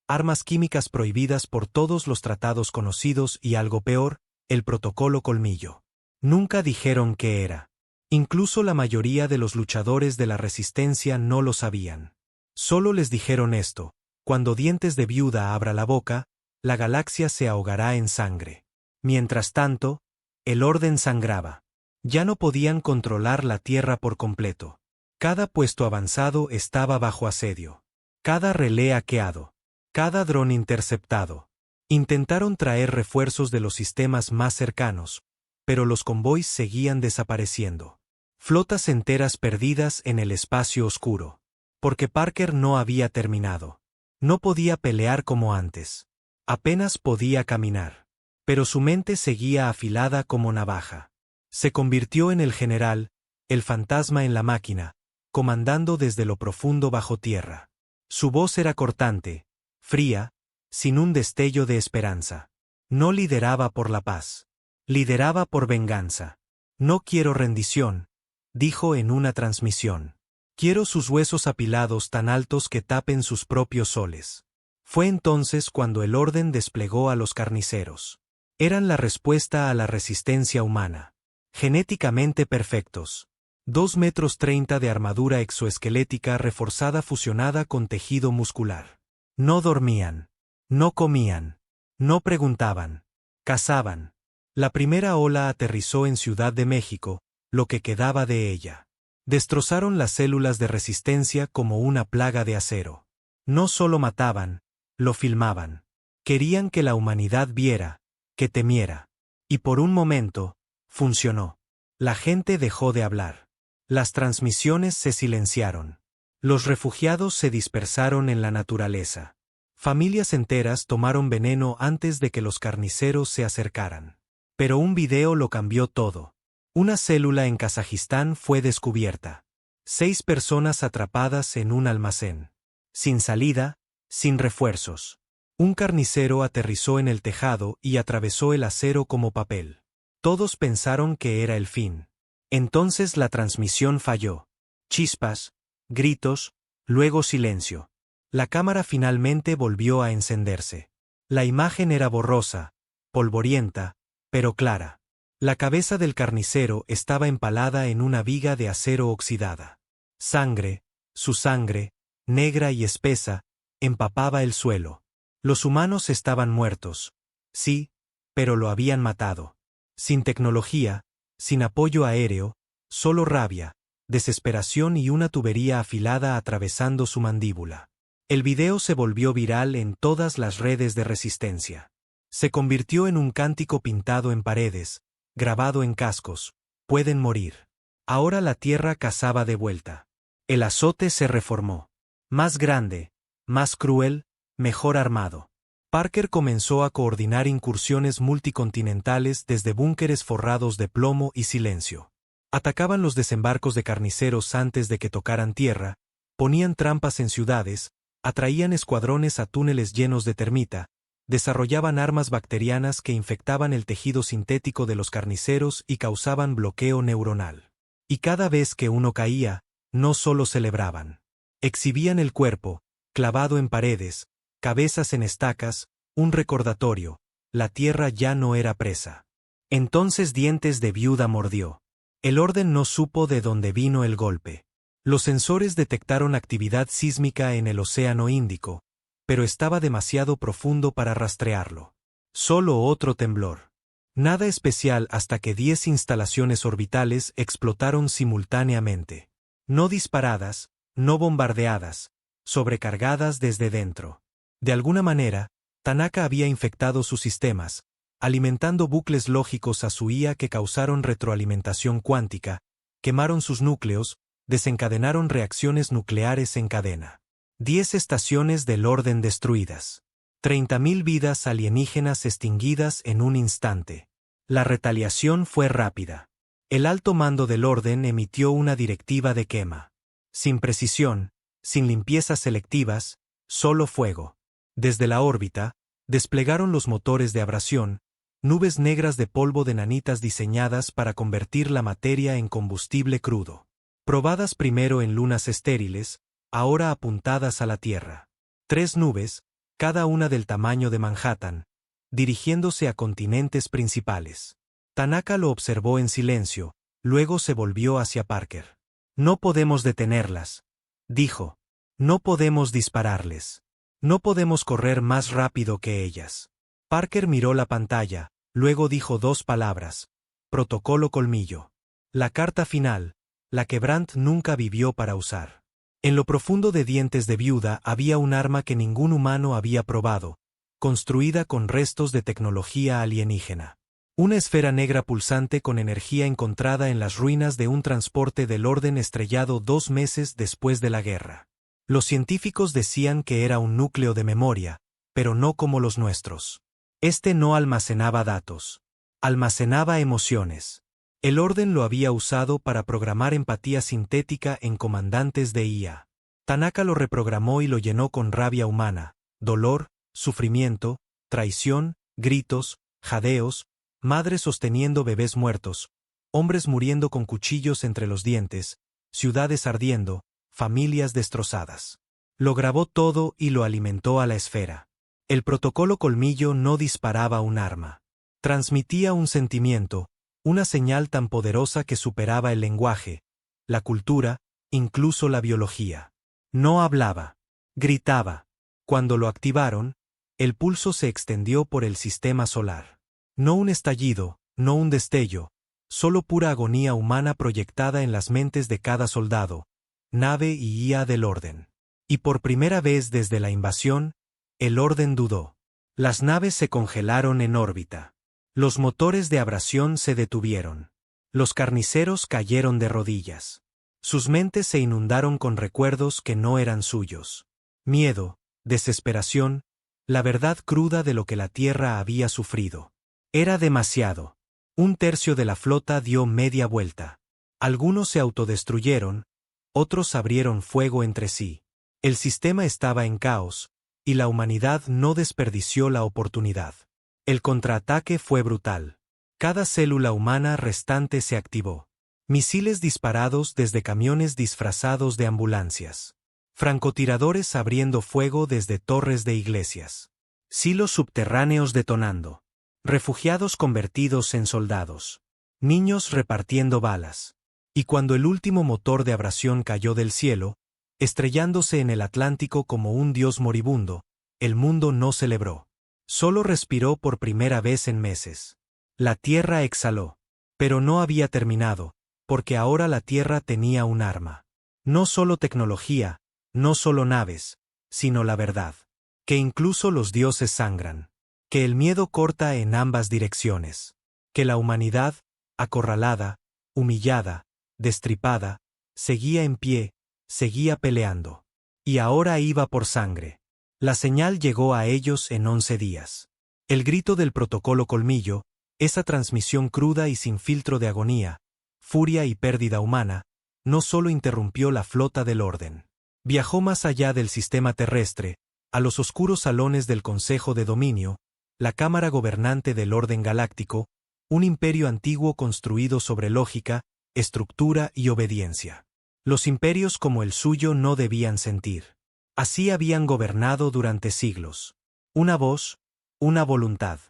armas químicas prohibidas por todos los tratados conocidos y algo peor, el protocolo Colmillo. Nunca dijeron qué era. Incluso la mayoría de los luchadores de la resistencia no lo sabían. Solo les dijeron esto: cuando Dientes de Viuda abra la boca, la galaxia se ahogará en sangre. Mientras tanto, el orden sangraba. Ya no podían controlar la Tierra por completo. Cada puesto avanzado estaba bajo asedio. Cada relé hackeado. Cada dron interceptado. Intentaron traer refuerzos de los sistemas más cercanos, pero los convoys seguían desapareciendo. Flotas enteras perdidas en el espacio oscuro. Porque Parker no había terminado. No podía pelear como antes. Apenas podía caminar. Pero su mente seguía afilada como navaja. Se convirtió en el general, el fantasma en la máquina, comandando desde lo profundo bajo tierra. Su voz era cortante, fría, sin un destello de esperanza. No lideraba por la paz. Lideraba por venganza. No quiero rendición, dijo en una transmisión. Quiero sus huesos apilados tan altos que tapen sus propios soles. Fue entonces cuando el orden desplegó a los carniceros. Eran la respuesta a la resistencia humana. Genéticamente perfectos. 2,30 metros de armadura exoesquelética reforzada fusionada con tejido muscular. No dormían. No comían. No preguntaban. Cazaban. La primera ola aterrizó en Ciudad de México, lo que quedaba de ella. Destrozaron las células de resistencia como una plaga de acero. No solo mataban, lo filmaban. Querían que la humanidad viera, que temiera. Y por un momento, funcionó. La gente dejó de hablar. Las transmisiones se silenciaron. Los refugiados se dispersaron en la naturaleza. Familias enteras tomaron veneno antes de que los carniceros se acercaran. Pero un video lo cambió todo. Una célula en Kazajistán fue descubierta. 6 personas atrapadas en un almacén. Sin salida, sin refuerzos. Un carnicero aterrizó en el tejado y atravesó el acero como papel. Todos pensaron que era el fin. Entonces la transmisión falló. Chispas, gritos, luego silencio. La cámara finalmente volvió a encenderse. La imagen era borrosa, polvorienta, pero clara. La cabeza del carnicero estaba empalada en una viga de acero oxidada. Sangre, su sangre, negra y espesa, empapaba el suelo. Los humanos estaban muertos. Sí, pero lo habían matado. Sin tecnología, sin apoyo aéreo, solo rabia, desesperación y una tubería afilada atravesando su mandíbula. El video se volvió viral en todas las redes de resistencia. Se convirtió en un cántico pintado en paredes, grabado en cascos: pueden morir. Ahora la tierra cazaba de vuelta. El azote se reformó. Más grande, más cruel, mejor armado. Parker comenzó a coordinar incursiones multicontinentales desde búnkeres forrados de plomo y silencio. Atacaban los desembarcos de carniceros antes de que tocaran tierra, ponían trampas en ciudades, atraían escuadrones a túneles llenos de termita, desarrollaban armas bacterianas que infectaban el tejido sintético de los carniceros y causaban bloqueo neuronal. Y cada vez que uno caía, no solo celebraban. Exhibían el cuerpo, clavado en paredes, cabezas en estacas, un recordatorio: la tierra ya no era presa. Entonces Dientes de Viuda mordió. El orden no supo de dónde vino el golpe. Los sensores detectaron actividad sísmica en el Océano Índico, pero estaba demasiado profundo para rastrearlo. Solo otro temblor. Nada especial hasta que 10 instalaciones orbitales explotaron simultáneamente. No disparadas, no bombardeadas, sobrecargadas desde dentro. De alguna manera, Tanaka había infectado sus sistemas, alimentando bucles lógicos a su IA que causaron retroalimentación cuántica, quemaron sus núcleos, desencadenaron reacciones nucleares en cadena. 10 estaciones del orden destruidas. 30.000 vidas alienígenas extinguidas en un instante. La retaliación fue rápida. El alto mando del orden emitió una directiva de quema. Sin precisión, sin limpiezas selectivas, solo fuego. Desde la órbita, desplegaron los motores de abrasión, nubes negras de polvo de nanitas diseñadas para convertir la materia en combustible crudo. Probadas primero en lunas estériles, ahora apuntadas a la Tierra. 3 nubes, cada una del tamaño de Manhattan, dirigiéndose a continentes principales. Tanaka lo observó en silencio, luego se volvió hacia Parker. No podemos detenerlas, dijo. No podemos dispararles. No podemos correr más rápido que ellas. Parker miró la pantalla, luego dijo 2 palabras: protocolo colmillo. La carta final, la que Brandt nunca vivió para usar. En lo profundo de Dientes de Viuda había un arma que ningún humano había probado, construida con restos de tecnología alienígena. Una esfera negra pulsante con energía encontrada en las ruinas de un transporte del orden estrellado 2 meses después de la guerra. Los científicos decían que era un núcleo de memoria, pero no como los nuestros. Este no almacenaba datos. Almacenaba emociones. El orden lo había usado para programar empatía sintética en comandantes de IA. Tanaka lo reprogramó y lo llenó con rabia humana, dolor, sufrimiento, traición, gritos, jadeos, madres sosteniendo bebés muertos, hombres muriendo con cuchillos entre los dientes, ciudades ardiendo, familias destrozadas. Lo grabó todo y lo alimentó a la esfera. El protocolo colmillo no disparaba un arma. Transmitía un sentimiento, una señal tan poderosa que superaba el lenguaje, la cultura, incluso la biología. No hablaba, gritaba. Cuando lo activaron, el pulso se extendió por el sistema solar. No un estallido, no un destello, solo pura agonía humana proyectada en las mentes de cada soldado, nave y IA del orden. Y por primera vez desde la invasión, el orden dudó. Las naves se congelaron en órbita. Los motores de abrasión se detuvieron. Los carniceros cayeron de rodillas. Sus mentes se inundaron con recuerdos que no eran suyos. Miedo, desesperación, la verdad cruda de lo que la Tierra había sufrido. Era demasiado. 1/3 de la flota dio media vuelta. Algunos se autodestruyeron, otros abrieron fuego entre sí. El sistema estaba en caos, y la humanidad no desperdició la oportunidad. El contraataque fue brutal. Cada célula humana restante se activó. Misiles disparados desde camiones disfrazados de ambulancias. Francotiradores abriendo fuego desde torres de iglesias. Silos subterráneos detonando. Refugiados convertidos en soldados. Niños repartiendo balas. Y cuando el último motor de abrasión cayó del cielo, estrellándose en el Atlántico como un dios moribundo, el mundo no celebró. Solo respiró por primera vez en meses. La Tierra exhaló. Pero no había terminado, porque ahora la Tierra tenía un arma. No solo tecnología, no solo naves, sino la verdad. Que incluso los dioses sangran. Que el miedo corta en ambas direcciones. Que la humanidad, acorralada, humillada, destripada, seguía en pie, seguía peleando. Y ahora iba por sangre. La señal llegó a ellos en 11 días. El grito del protocolo Colmillo, esa transmisión cruda y sin filtro de agonía, furia y pérdida humana, no solo interrumpió la flota del orden. Viajó más allá del sistema terrestre, a los oscuros salones del Consejo de Dominio, la Cámara Gobernante del Orden Galáctico, un imperio antiguo construido sobre lógica, estructura y obediencia. Los imperios como el suyo no debían sentir. Así habían gobernado durante siglos. Una voz, una voluntad.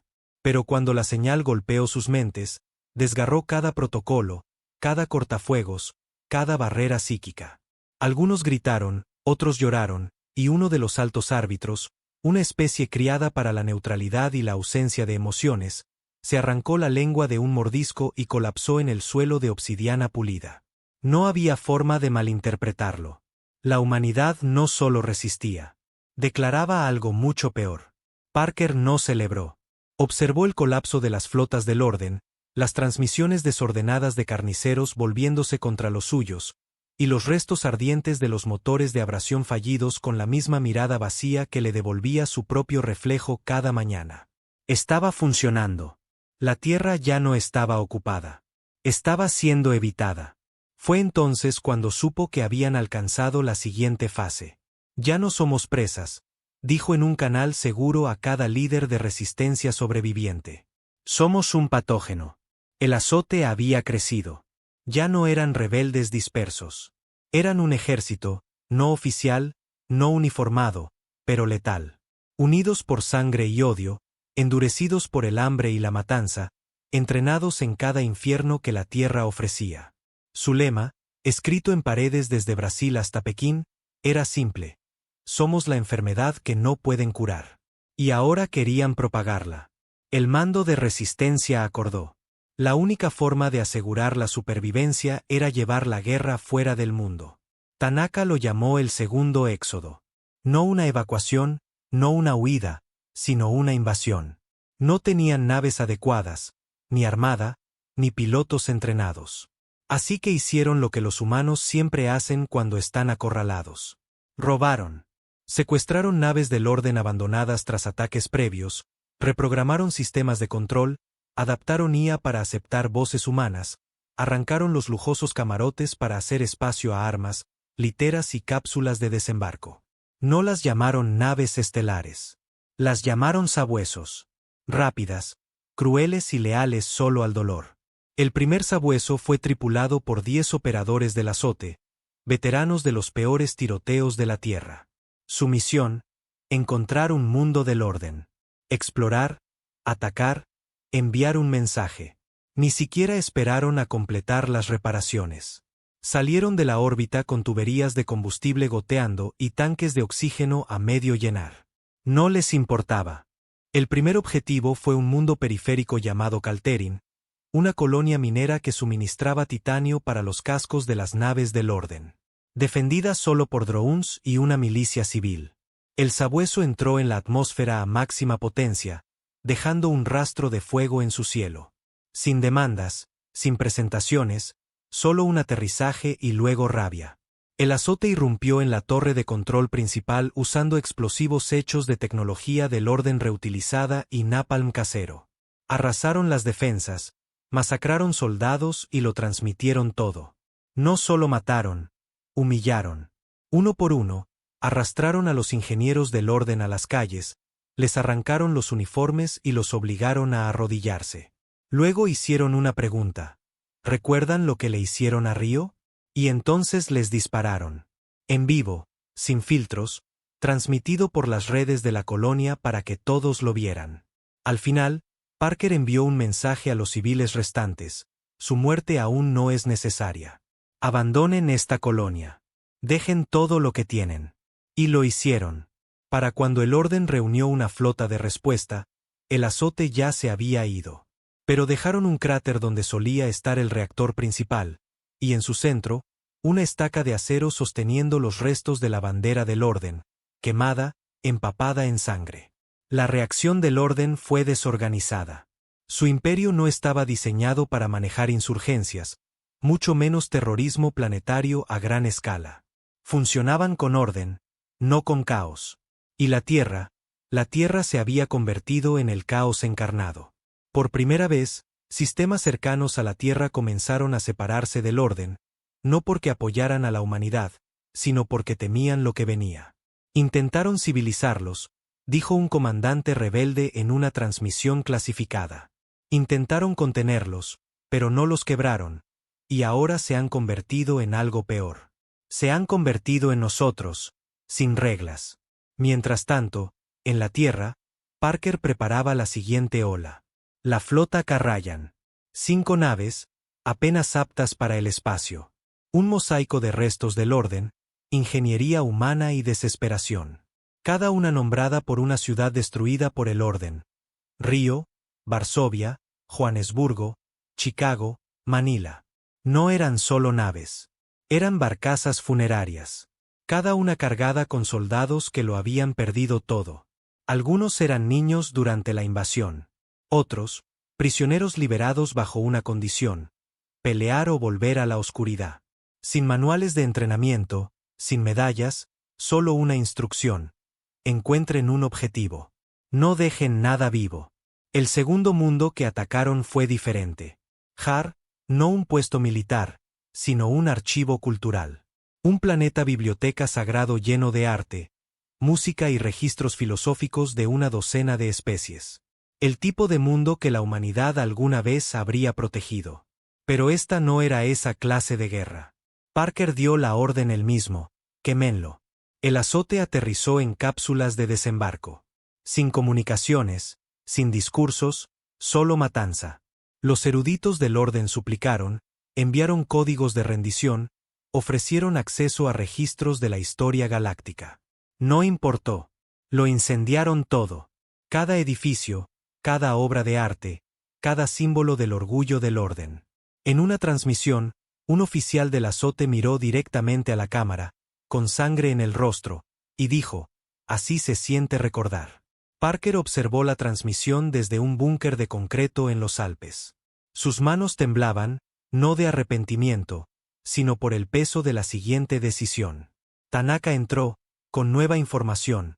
Pero cuando la señal golpeó sus mentes, desgarró cada protocolo, cada cortafuegos, cada barrera psíquica. Algunos gritaron, otros lloraron, y uno de los altos árbitros, una especie criada para la neutralidad y la ausencia de emociones, se arrancó la lengua de un mordisco y colapsó en el suelo de obsidiana pulida. No había forma de malinterpretarlo. La humanidad no solo resistía. Declaraba algo mucho peor. Parker no celebró. Observó el colapso de las flotas del orden, las transmisiones desordenadas de carniceros volviéndose contra los suyos, y los restos ardientes de los motores de abrasión fallidos con la misma mirada vacía que le devolvía su propio reflejo cada mañana. Estaba funcionando. La Tierra ya no estaba ocupada. Estaba siendo evitada. Fue entonces cuando supo que habían alcanzado la siguiente fase. Ya no somos presas, dijo en un canal seguro a cada líder de resistencia sobreviviente. Somos un patógeno. El azote había crecido. Ya no eran rebeldes dispersos. Eran un ejército, no oficial, no uniformado, pero letal. Unidos por sangre y odio, endurecidos por el hambre y la matanza, entrenados en cada infierno que la tierra ofrecía. Su lema, escrito en paredes desde Brasil hasta Pekín, era simple: somos la enfermedad que no pueden curar. Y ahora querían propagarla. El mando de resistencia acordó. La única forma de asegurar la supervivencia era llevar la guerra fuera del mundo. Tanaka lo llamó el segundo éxodo. No una evacuación, no una huida, sino una invasión. No tenían naves adecuadas, ni armada, ni pilotos entrenados. Así que hicieron lo que los humanos siempre hacen cuando están acorralados. Robaron. Secuestraron naves del orden abandonadas tras ataques previos, reprogramaron sistemas de control, adaptaron IA para aceptar voces humanas, arrancaron los lujosos camarotes para hacer espacio a armas, literas y cápsulas de desembarco. No las llamaron naves estelares. Las llamaron sabuesos. Rápidas, crueles y leales solo al dolor. El primer sabueso fue tripulado por 10 operadores del azote, veteranos de los peores tiroteos de la Tierra. Su misión: encontrar un mundo del orden. Explorar, atacar, enviar un mensaje. Ni siquiera esperaron a completar las reparaciones. Salieron de la órbita con tuberías de combustible goteando y tanques de oxígeno a medio llenar. No les importaba. El primer objetivo fue un mundo periférico llamado Calterin, una colonia minera que suministraba titanio para los cascos de las naves del orden. Defendida solo por drones y una milicia civil. El sabueso entró en la atmósfera a máxima potencia, dejando un rastro de fuego en su cielo. Sin demandas, sin presentaciones, solo un aterrizaje y luego rabia. El azote irrumpió en la torre de control principal usando explosivos hechos de tecnología del orden reutilizada y napalm casero. Arrasaron las defensas, masacraron soldados y lo transmitieron todo. No solo mataron, humillaron. Uno por uno, arrastraron a los ingenieros del orden a las calles, les arrancaron los uniformes y los obligaron a arrodillarse. Luego hicieron una pregunta. ¿Recuerdan lo que le hicieron a Río? Y entonces les dispararon. En vivo, sin filtros, transmitido por las redes de la colonia para que todos lo vieran. Al final, Parker envió un mensaje a los civiles restantes: su muerte aún no es necesaria. Abandonen esta colonia. Dejen todo lo que tienen. Y lo hicieron. Para cuando el orden reunió una flota de respuesta, el azote ya se había ido. Pero dejaron un cráter donde solía estar el reactor principal, y en su centro, una estaca de acero sosteniendo los restos de la bandera del orden, quemada, empapada en sangre. La reacción del orden fue desorganizada. Su imperio no estaba diseñado para manejar insurgencias, mucho menos terrorismo planetario a gran escala. Funcionaban con orden, no con caos. Y la Tierra se había convertido en el caos encarnado. Por primera vez, sistemas cercanos a la Tierra comenzaron a separarse del orden, no porque apoyaran a la humanidad, sino porque temían lo que venía. Intentaron civilizarlos, dijo un comandante rebelde en una transmisión clasificada. Intentaron contenerlos, pero no los quebraron, y ahora se han convertido en algo peor. Se han convertido en nosotros, sin reglas. Mientras tanto, en la Tierra, Parker preparaba la siguiente ola. La flota Carryan. 5 naves, apenas aptas para el espacio. Un mosaico de restos del orden, ingeniería humana y desesperación. Cada una nombrada por una ciudad destruida por el orden. Río, Varsovia, Johannesburgo, Chicago, Manila. No eran solo naves. Eran barcazas funerarias. Cada una cargada con soldados que lo habían perdido todo. Algunos eran niños durante la invasión. Otros, prisioneros liberados bajo una condición: pelear o volver a la oscuridad. Sin manuales de entrenamiento, sin medallas, solo una instrucción: encuentren un objetivo. No dejen nada vivo. El segundo mundo que atacaron fue diferente. Har, no un puesto militar, sino un archivo cultural. Un planeta biblioteca sagrado lleno de arte, música y registros filosóficos de una docena de especies. El tipo de mundo que la humanidad alguna vez habría protegido. Pero esta no era esa clase de guerra. Parker dio la orden él mismo: quémenlo. El azote aterrizó en cápsulas de desembarco. Sin comunicaciones, sin discursos, solo matanza. Los eruditos del orden suplicaron, enviaron códigos de rendición, ofrecieron acceso a registros de la historia galáctica. No importó. Lo incendiaron todo. Cada edificio, cada obra de arte, cada símbolo del orgullo del orden. En una transmisión, un oficial del azote miró directamente a la cámara, con sangre en el rostro, y dijo: así se siente recordar. Parker observó la transmisión desde un búnker de concreto en los Alpes. Sus manos temblaban, no de arrepentimiento, sino por el peso de la siguiente decisión. Tanaka entró, con nueva información.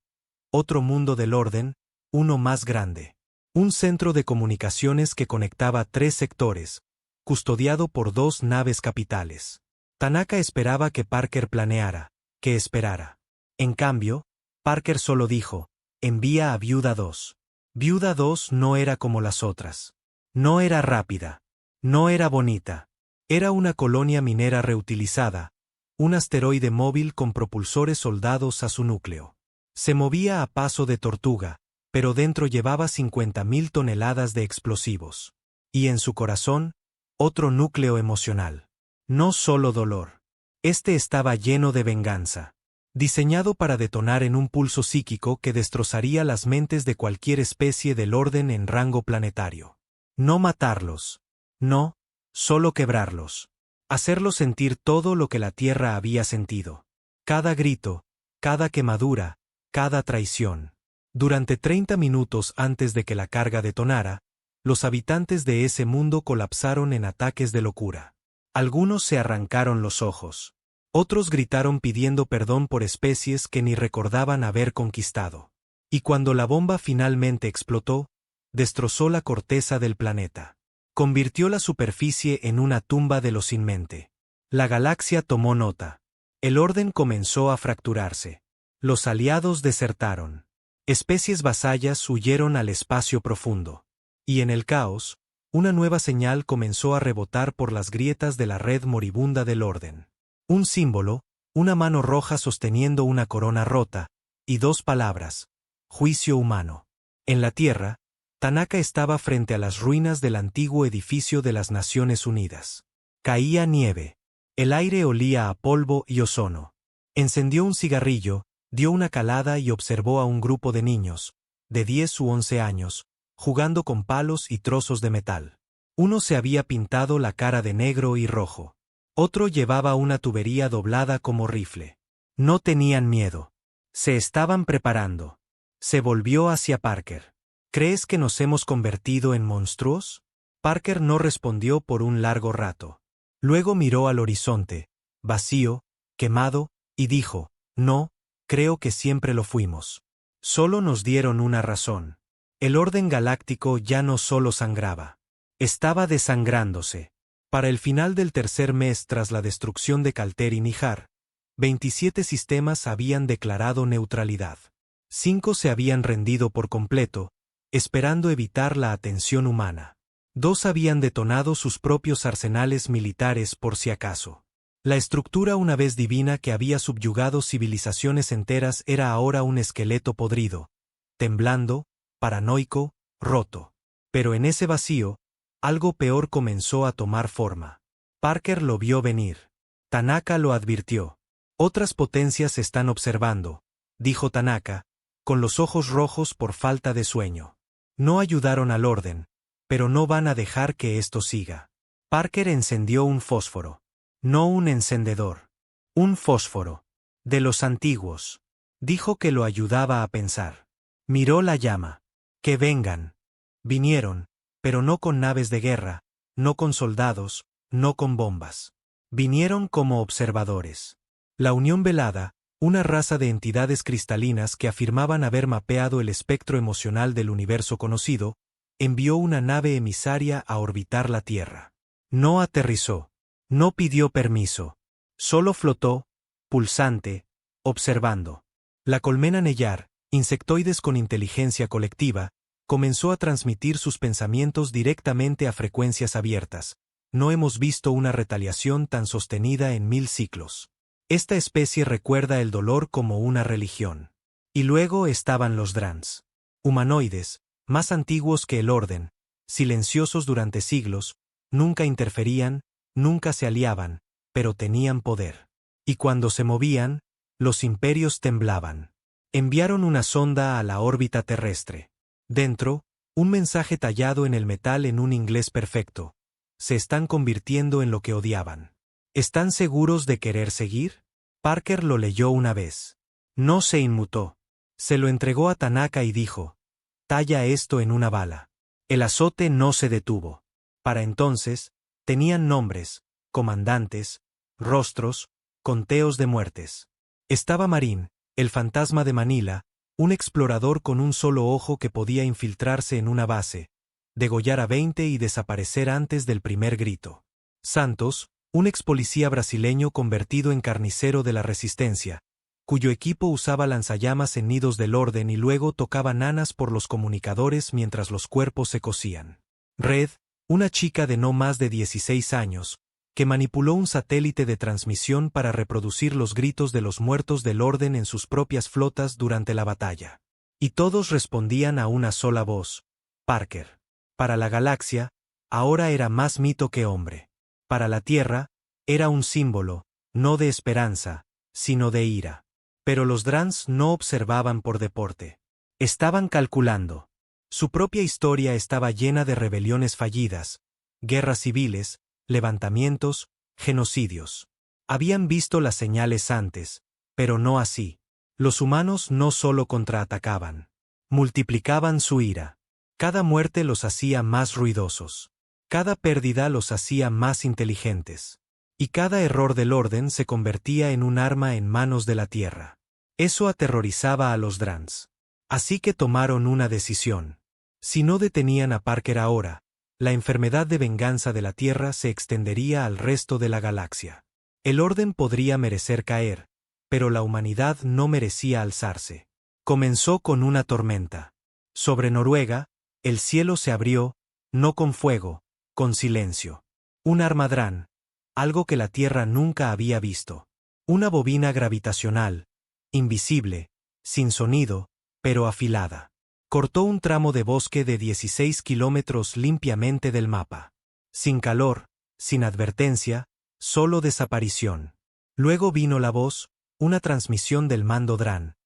Otro mundo del orden, uno más grande. Un centro de comunicaciones que conectaba 3 sectores, custodiado por 2 naves capitales. Tanaka esperaba que Parker planeara, que esperara. En cambio, Parker solo dijo: envía a Viuda 2. Viuda 2 no era como las otras. No era rápida. No era bonita. Era una colonia minera reutilizada, un asteroide móvil con propulsores soldados a su núcleo. Se movía a paso de tortuga, pero dentro llevaba 50.000 toneladas de explosivos. Y en su corazón, otro núcleo emocional. No solo dolor. Este estaba lleno de venganza. Diseñado para detonar en un pulso psíquico que destrozaría las mentes de cualquier especie del orden en rango planetario. No matarlos. No, solo quebrarlos. Hacerlos sentir todo lo que la Tierra había sentido. Cada grito, cada quemadura, cada traición. Durante 30 minutos antes de que la carga detonara, los habitantes de ese mundo colapsaron en ataques de locura. Algunos se arrancaron los ojos. Otros gritaron pidiendo perdón por especies que ni recordaban haber conquistado. Y cuando la bomba finalmente explotó, destrozó la corteza del planeta. Convirtió la superficie en una tumba de lo sin mente. La galaxia tomó nota. El orden comenzó a fracturarse. Los aliados desertaron. Especies vasallas huyeron al espacio profundo. Y en el caos, una nueva señal comenzó a rebotar por las grietas de la red moribunda del orden. Un símbolo, una mano roja sosteniendo una corona rota, y dos palabras: juicio humano. En la Tierra, Tanaka estaba frente a las ruinas del antiguo edificio de las Naciones Unidas. Caía nieve. El aire olía a polvo y ozono. Encendió un cigarrillo, dio una calada y observó a un grupo de niños, de 10 u 11 años, jugando con palos y trozos de metal. Uno se había pintado la cara de negro y rojo. Otro llevaba una tubería doblada como rifle. No tenían miedo. Se estaban preparando. Se volvió hacia Parker. ¿Crees que nos hemos convertido en monstruos? Parker no respondió por un largo rato. Luego miró al horizonte, vacío, quemado, y dijo: no, creo que siempre lo fuimos. Solo nos dieron una razón. El orden galáctico ya no solo sangraba. Estaba desangrándose. Para el final del tercer mes tras la destrucción de Calter y Nijar, 27 sistemas habían declarado neutralidad. 5 se habían rendido por completo, esperando evitar la atención humana. 2 habían detonado sus propios arsenales militares por si acaso. La estructura una vez divina que había subyugado civilizaciones enteras era ahora un esqueleto podrido, temblando, paranoico, roto. Pero en ese vacío, algo peor comenzó a tomar forma. Parker lo vio venir. Tanaka lo advirtió. Otras potencias están observando, dijo Tanaka, con los ojos rojos por falta de sueño. No ayudaron al orden, pero no van a dejar que esto siga. Parker encendió un fósforo. No un encendedor. Un fósforo. De los antiguos. Dijo que lo ayudaba a pensar. Miró la llama. Que vengan. Vinieron, pero no con naves de guerra, no con soldados, no con bombas. Vinieron como observadores. La Unión Velada, una raza de entidades cristalinas que afirmaban haber mapeado el espectro emocional del universo conocido, envió una nave emisaria a orbitar la Tierra. No aterrizó. No pidió permiso. Solo flotó, pulsante, observando. La colmena Neyar, insectoides con inteligencia colectiva, comenzó a transmitir sus pensamientos directamente a frecuencias abiertas. No hemos visto una retaliación tan sostenida en 1000 ciclos. Esta especie recuerda el dolor como una religión. Y luego estaban los Drans. Humanoides, más antiguos que el orden, silenciosos durante siglos, nunca interferían, nunca se aliaban, pero tenían poder. Y cuando se movían, los imperios temblaban. Enviaron una sonda a la órbita terrestre. Dentro, un mensaje tallado en el metal en un inglés perfecto. Se están convirtiendo en lo que odiaban. ¿Están seguros de querer seguir? Parker lo leyó una vez. No se inmutó. Se lo entregó a Tanaka y dijo: talla esto en una bala. El azote no se detuvo. Para entonces, tenían nombres, comandantes, rostros, conteos de muertes. Estaba Marín, el fantasma de Manila, un explorador con un solo ojo que podía infiltrarse en una base, degollar a 20 y desaparecer antes del primer grito. Santos, un expolicía brasileño convertido en carnicero de la resistencia, cuyo equipo usaba lanzallamas en nidos del orden y luego tocaba nanas por los comunicadores mientras los cuerpos se cocían. Red, una chica de no más de 16 años, que manipuló un satélite de transmisión para reproducir los gritos de los muertos del orden en sus propias flotas durante la batalla. Y todos respondían a una sola voz: Parker. Para la galaxia, ahora era más mito que hombre. Para la Tierra, era un símbolo, no de esperanza, sino de ira. Pero los Drans no observaban por deporte. Estaban calculando. Su propia historia estaba llena de rebeliones fallidas, guerras civiles, levantamientos, genocidios. Habían visto las señales antes, pero no así. Los humanos no solo contraatacaban. Multiplicaban su ira. Cada muerte los hacía más ruidosos. Cada pérdida los hacía más inteligentes. Y cada error del orden se convertía en un arma en manos de la Tierra. Eso aterrorizaba a los Drans. Así que tomaron una decisión. Si no detenían a Parker ahora, la enfermedad de venganza de la Tierra se extendería al resto de la galaxia. El orden podría merecer caer, pero la humanidad no merecía alzarse. Comenzó con una tormenta. Sobre Noruega, el cielo se abrió, no con fuego, con silencio. Un armadrán, algo que la Tierra nunca había visto. Una bobina gravitacional, invisible, sin sonido, pero afilada. Cortó un tramo de bosque de 16 kilómetros limpiamente del mapa. Sin calor, sin advertencia, solo desaparición. Luego vino la voz, una transmisión del mando Dran.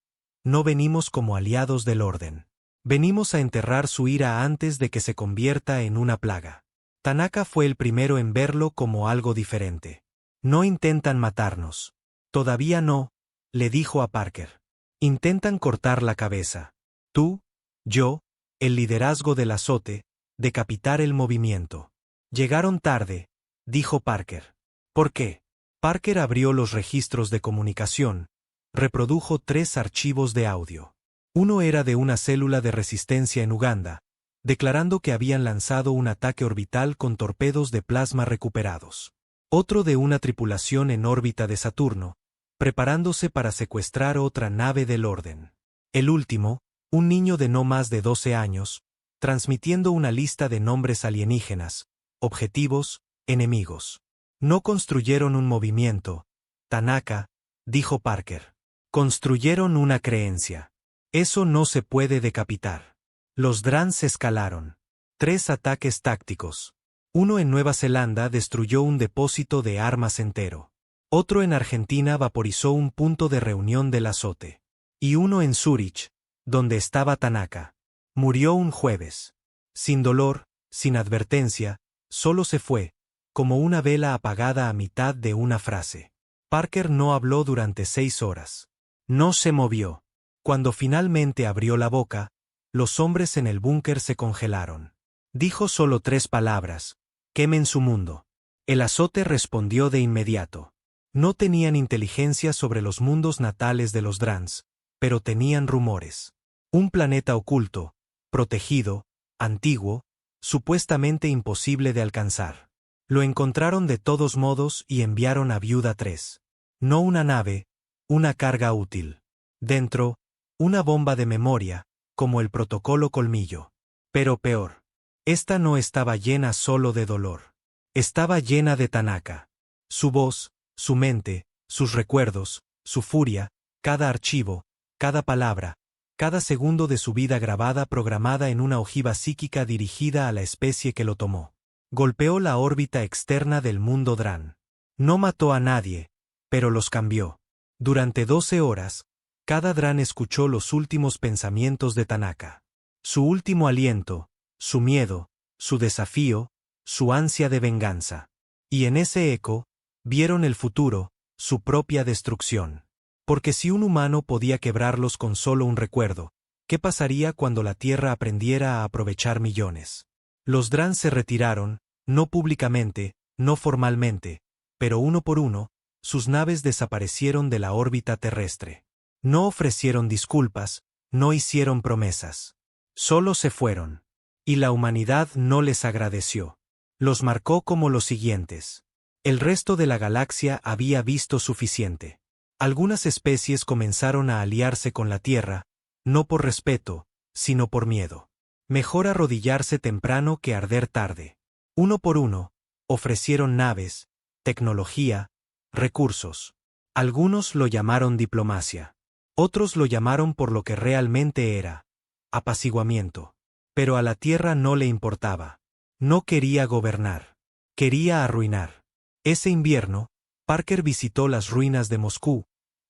No venimos como aliados del orden. Venimos a enterrar su ira antes de que se convierta en una plaga. Tanaka fue el primero en verlo como algo diferente. No intentan matarnos. Todavía no, le dijo a Parker. Intentan cortar la cabeza. Tú, yo, el liderazgo del azote, decapitar el movimiento. Llegaron tarde, dijo Parker. ¿Por qué? Parker abrió los registros de comunicación, reprodujo 3 archivos de audio. Uno era de una célula de resistencia en Uganda, declarando que habían lanzado un ataque orbital con torpedos de plasma recuperados. Otro de una tripulación en órbita de Saturno, preparándose para secuestrar otra nave del orden. El último, un niño de no más de 12 años, transmitiendo una lista de nombres alienígenas, objetivos, enemigos. No construyeron un movimiento, Tanaka, dijo Parker. Construyeron una creencia. Eso no se puede decapitar. Los Drans escalaron. 3 ataques tácticos. Uno en Nueva Zelanda destruyó un depósito de armas entero. Otro en Argentina vaporizó un punto de reunión del azote. Y uno en Zúrich, donde estaba Tanaka. Murió un jueves. Sin dolor, sin advertencia, solo se fue, como una vela apagada a mitad de una frase. Parker no habló durante 6 horas. No se movió. Cuando finalmente abrió la boca, los hombres en el búnker se congelaron. Dijo solo 3 palabras: quemen su mundo. El azote respondió de inmediato. No tenían inteligencia sobre los mundos natales de los Drans, pero tenían rumores. Un planeta oculto, protegido, antiguo, supuestamente imposible de alcanzar. Lo encontraron de todos modos y enviaron a Viuda 3. No una nave, una carga útil. Dentro, una bomba de memoria, como el protocolo Colmillo. Pero peor. Esta no estaba llena solo de dolor. Estaba llena de Tanaka. Su voz, su mente, sus recuerdos, su furia, cada archivo, cada palabra, cada segundo de su vida grabada programada en una ojiva psíquica dirigida a la especie que lo tomó. Golpeó la órbita externa del mundo Dran. No mató a nadie, pero los cambió. Durante 12 horas, cada Dran escuchó los últimos pensamientos de Tanaka. Su último aliento, su miedo, su desafío, su ansia de venganza. Y en ese eco, vieron el futuro, su propia destrucción. Porque si un humano podía quebrarlos con solo un recuerdo, ¿qué pasaría cuando la Tierra aprendiera a aprovechar millones? Los Drans se retiraron, no públicamente, no formalmente, pero uno por uno, sus naves desaparecieron de la órbita terrestre. No ofrecieron disculpas, no hicieron promesas. Solo se fueron. Y la humanidad no les agradeció. Los marcó como los siguientes. El resto de la galaxia había visto suficiente. Algunas especies comenzaron a aliarse con la Tierra, no por respeto, sino por miedo. Mejor arrodillarse temprano que arder tarde. Uno por uno, ofrecieron naves, tecnología, recursos. Algunos lo llamaron diplomacia. Otros lo llamaron por lo que realmente era: apaciguamiento. Pero a la Tierra no le importaba. No quería gobernar. Quería arruinar. Ese invierno, Parker visitó las ruinas de Moscú,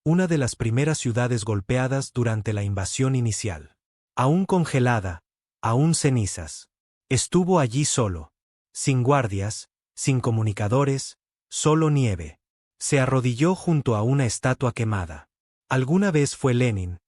una de las primeras ciudades golpeadas durante la invasión inicial. Aún congelada, aún cenizas. Estuvo allí solo. Sin guardias, sin comunicadores, solo nieve. Se arrodilló junto a una estatua quemada. Alguna vez fue Lenin,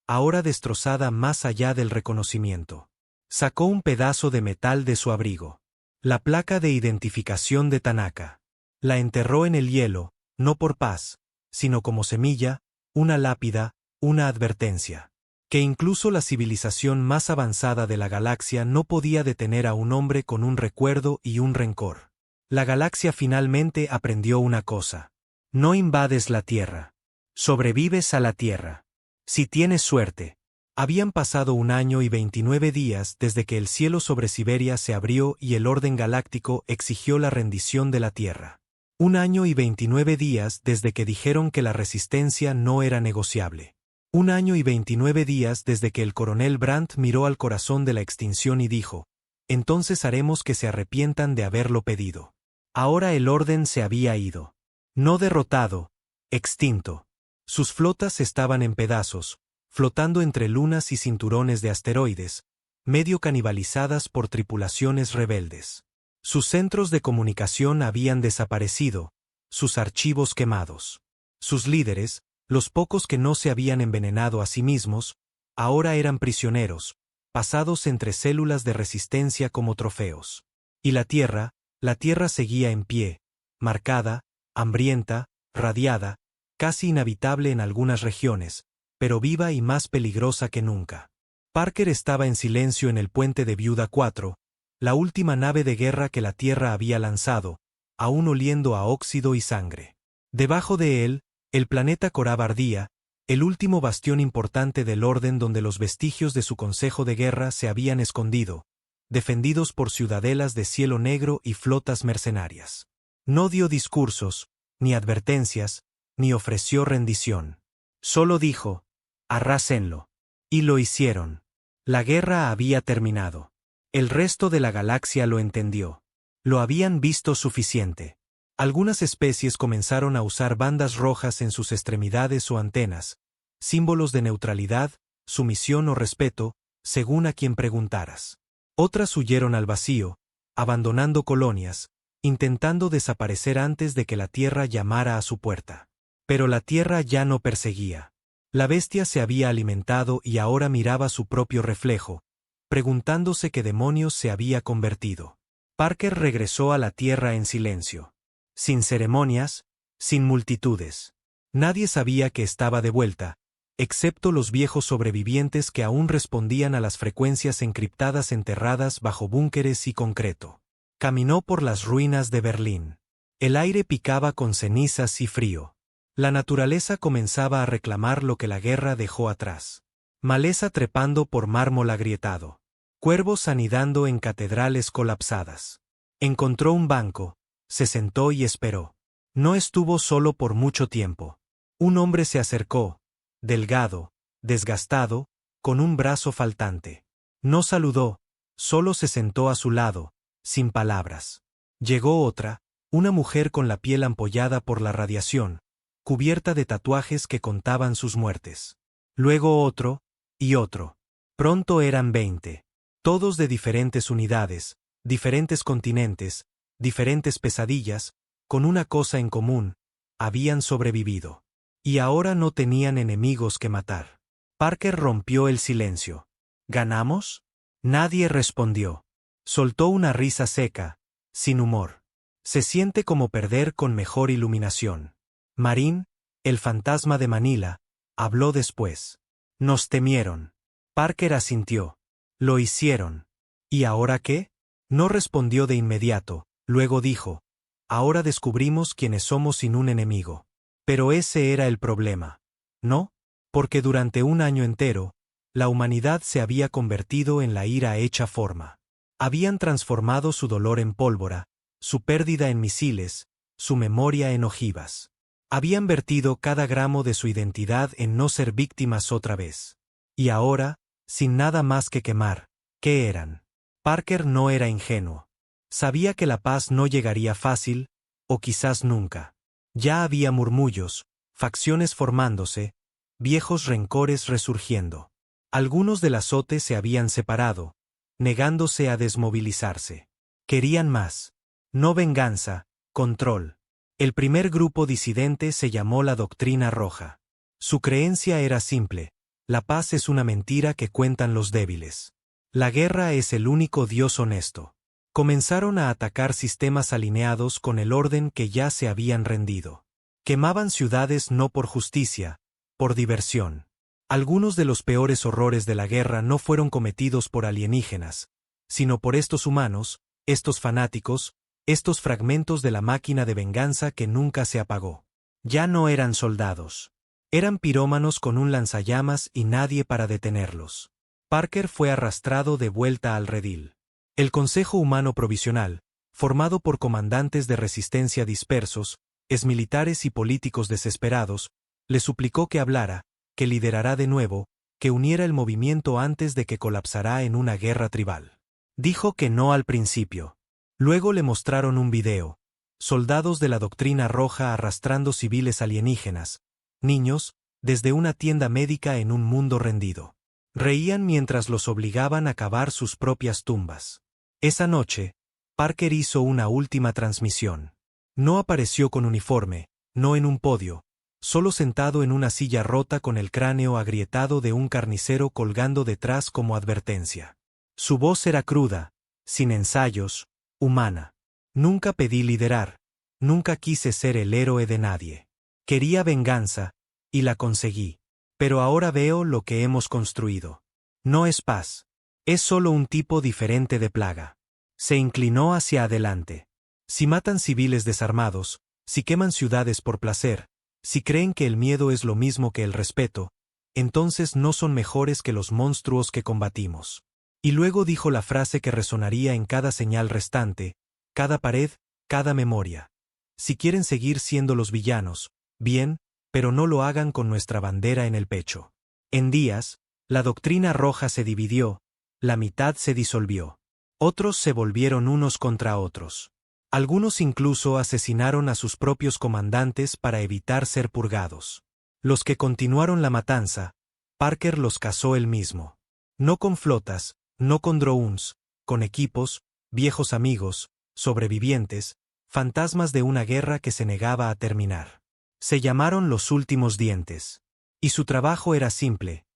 ahora destrozada más allá del reconocimiento. Sacó un pedazo de metal de su abrigo. La placa de identificación de Tanaka. La enterró en el hielo, no por paz, sino como semilla, una lápida, una advertencia. Que incluso la civilización más avanzada de la galaxia no podía detener a un hombre con un recuerdo y un rencor. La galaxia finalmente aprendió una cosa. No invades la Tierra. Sobrevives a la Tierra. Si tienes suerte. Habían pasado 1 año y 29 días desde que el cielo sobre Siberia se abrió y el orden galáctico exigió la rendición de la Tierra. 1 año y 29 días desde que dijeron que la resistencia no era negociable. 1 año y 29 días desde que el coronel Brandt miró al corazón de la extinción y dijo: entonces haremos que se arrepientan de haberlo pedido. Ahora el orden se había ido. No derrotado, extinto. Sus flotas estaban en pedazos, flotando entre lunas y cinturones de asteroides, medio canibalizadas por tripulaciones rebeldes. Sus centros de comunicación habían desaparecido, sus archivos quemados. Sus líderes, los pocos que no se habían envenenado a sí mismos, ahora eran prisioneros, pasados entre células de resistencia como trofeos. Y la Tierra seguía en pie, marcada, hambrienta, radiada, casi inhabitable en algunas regiones, pero viva y más peligrosa que nunca. Parker estaba en silencio en el puente de Viuda 4, la última nave de guerra que la Tierra había lanzado, aún oliendo a óxido y sangre. Debajo de él, el planeta Korab ardía, el último bastión importante del orden donde los vestigios de su consejo de guerra se habían escondido, defendidos por ciudadelas de cielo negro y flotas mercenarias. No dio discursos, ni advertencias, ni ofreció rendición. Solo dijo: arrásenlo. Y lo hicieron. La guerra había terminado. El resto de la galaxia lo entendió. Lo habían visto suficiente. Algunas especies comenzaron a usar bandas rojas en sus extremidades o antenas, símbolos de neutralidad, sumisión o respeto, según a quien preguntaras. Otras huyeron al vacío, abandonando colonias, intentando desaparecer antes de que la Tierra llamara a su puerta. Pero la Tierra ya no perseguía. La bestia se había alimentado y ahora miraba su propio reflejo, preguntándose qué demonios se había convertido. Parker regresó a la Tierra en silencio. Sin ceremonias, sin multitudes. Nadie sabía que estaba de vuelta, excepto los viejos sobrevivientes que aún respondían a las frecuencias encriptadas enterradas bajo búnkeres y concreto. Caminó por las ruinas de Berlín. El aire picaba con cenizas y frío. La naturaleza comenzaba a reclamar lo que la guerra dejó atrás. Maleza trepando por mármol agrietado. Cuervos anidando en catedrales colapsadas. Encontró un banco, se sentó y esperó. No estuvo solo por mucho tiempo. Un hombre se acercó, delgado, desgastado, con un brazo faltante. No saludó, solo se sentó a su lado, sin palabras. Llegó otra, una mujer con la piel ampollada por la radiación, cubierta de tatuajes que contaban sus muertes. Luego otro, y otro. Pronto eran 20. Todos de diferentes unidades, diferentes continentes, diferentes pesadillas, con una cosa en común: habían sobrevivido. Y ahora no tenían enemigos que matar. Parker rompió el silencio. ¿Ganamos? Nadie respondió. Soltó una risa seca, sin humor. Se siente como perder con mejor iluminación. Marín, el fantasma de Manila, habló después. Nos temieron. Parker asintió. Lo hicieron. ¿Y ahora qué? No respondió de inmediato, luego dijo: ahora descubrimos quiénes somos sin un enemigo. Pero ese era el problema, ¿no? Porque durante un año entero, la humanidad se había convertido en la ira hecha forma. Habían transformado su dolor en pólvora, su pérdida en misiles, su memoria en ojivas. Habían vertido cada gramo de su identidad en no ser víctimas otra vez. Y ahora, sin nada más que quemar, ¿qué eran? Parker no era ingenuo. Sabía que la paz no llegaría fácil, o quizás nunca. Ya había murmullos, facciones formándose, viejos rencores resurgiendo. Algunos del azote se habían separado, negándose a desmovilizarse. Querían más. No venganza, control. El primer grupo disidente se llamó la Doctrina Roja. Su creencia era simple: la paz es una mentira que cuentan los débiles. La guerra es el único Dios honesto. Comenzaron a atacar sistemas alineados con el orden que ya se habían rendido. Quemaban ciudades no por justicia, por diversión. Algunos de los peores horrores de la guerra no fueron cometidos por alienígenas, sino por estos humanos, estos fanáticos, estos fragmentos de la máquina de venganza que nunca se apagó. Ya no eran soldados. Eran pirómanos con un lanzallamas y nadie para detenerlos. Parker fue arrastrado de vuelta al redil. El Consejo Humano Provisional, formado por comandantes de resistencia dispersos, exmilitares y políticos desesperados, le suplicó que hablara, que liderara de nuevo, que uniera el movimiento antes de que colapsara en una guerra tribal. Dijo que no al principio. Luego le mostraron un video. Soldados de la Doctrina Roja arrastrando civiles alienígenas, niños, desde una tienda médica en un mundo rendido. Reían mientras los obligaban a cavar sus propias tumbas. Esa noche, Parker hizo una última transmisión. No apareció con uniforme, no en un podio, solo sentado en una silla rota con el cráneo agrietado de un carnicero colgando detrás como advertencia. Su voz era cruda, sin ensayos, humana. Nunca pedí liderar, nunca quise ser el héroe de nadie. Quería venganza, y la conseguí. Pero ahora veo lo que hemos construido. No es paz. Es solo un tipo diferente de plaga. Se inclinó hacia adelante. Si matan civiles desarmados, si queman ciudades por placer, si creen que el miedo es lo mismo que el respeto, entonces no son mejores que los monstruos que combatimos. Y luego dijo la frase que resonaría en cada señal restante, cada pared, cada memoria. Si quieren seguir siendo los villanos, bien, pero no lo hagan con nuestra bandera en el pecho. En días, la Doctrina Roja se dividió, la mitad se disolvió. Otros se volvieron unos contra otros. Algunos incluso asesinaron a sus propios comandantes para evitar ser purgados. Los que continuaron la matanza, Parker los cazó él mismo. No con flotas, no con drones, con equipos, viejos amigos, sobrevivientes, fantasmas de una guerra que se negaba a terminar. Se llamaron los últimos dientes. Y su trabajo era simple: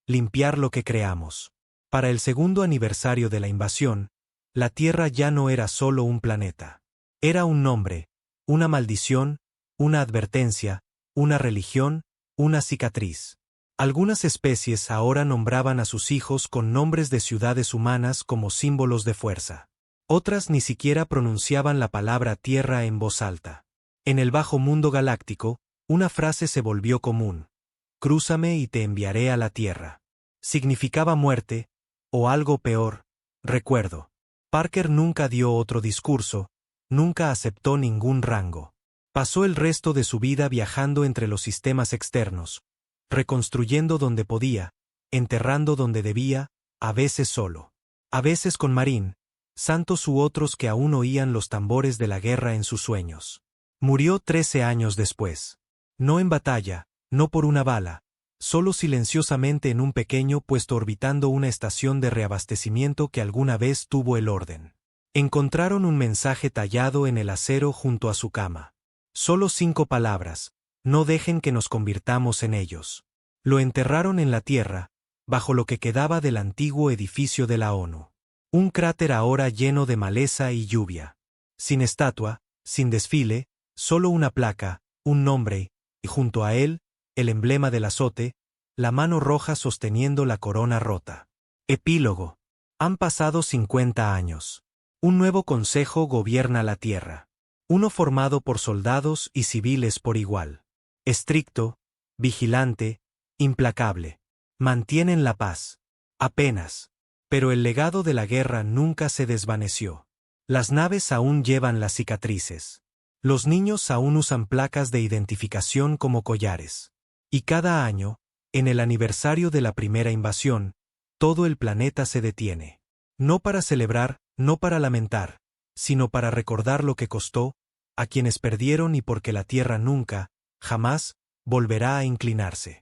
limpiar lo que creamos. Para el segundo aniversario de la invasión, la Tierra ya no era solo un planeta. Era un nombre, una maldición, una advertencia, una religión, una cicatriz. Algunas especies ahora nombraban a sus hijos con nombres de ciudades humanas como símbolos de fuerza. Otras ni siquiera pronunciaban la palabra Tierra en voz alta. En el bajo mundo galáctico, una frase se volvió común: crúzame y te enviaré a la Tierra. Significaba muerte, o algo peor, recuerdo. Parker nunca dio otro discurso, nunca aceptó ningún rango. Pasó el resto de su vida viajando entre los sistemas externos, reconstruyendo donde podía, enterrando donde debía, a veces solo. A veces con Marín, santos u otros que aún oían los tambores de la guerra en sus sueños. Murió 13 años después. No en batalla, no por una bala, solo silenciosamente en un pequeño puesto orbitando una estación de reabastecimiento que alguna vez tuvo el orden. Encontraron un mensaje tallado en el acero junto a su cama. Solo 5 palabras: no dejen que nos convirtamos en ellos. Lo enterraron en la tierra, bajo lo que quedaba del antiguo edificio de la ONU. Un cráter ahora lleno de maleza y lluvia. Sin estatua, sin desfile, solo una placa, un nombre, y junto a él, el emblema del azote, la mano roja sosteniendo la corona rota. Epílogo. Han pasado 50 años. Un nuevo consejo gobierna la tierra. Uno formado por soldados y civiles por igual. Estricto, vigilante, implacable. Mantienen la paz. Apenas. Pero el legado de la guerra nunca se desvaneció. Las naves aún llevan las cicatrices. Los niños aún usan placas de identificación como collares. Y cada año, en el aniversario de la primera invasión, todo el planeta se detiene. No para celebrar, no para lamentar, sino para recordar lo que costó, a quienes perdieron y porque la Tierra nunca, jamás, volverá a inclinarse.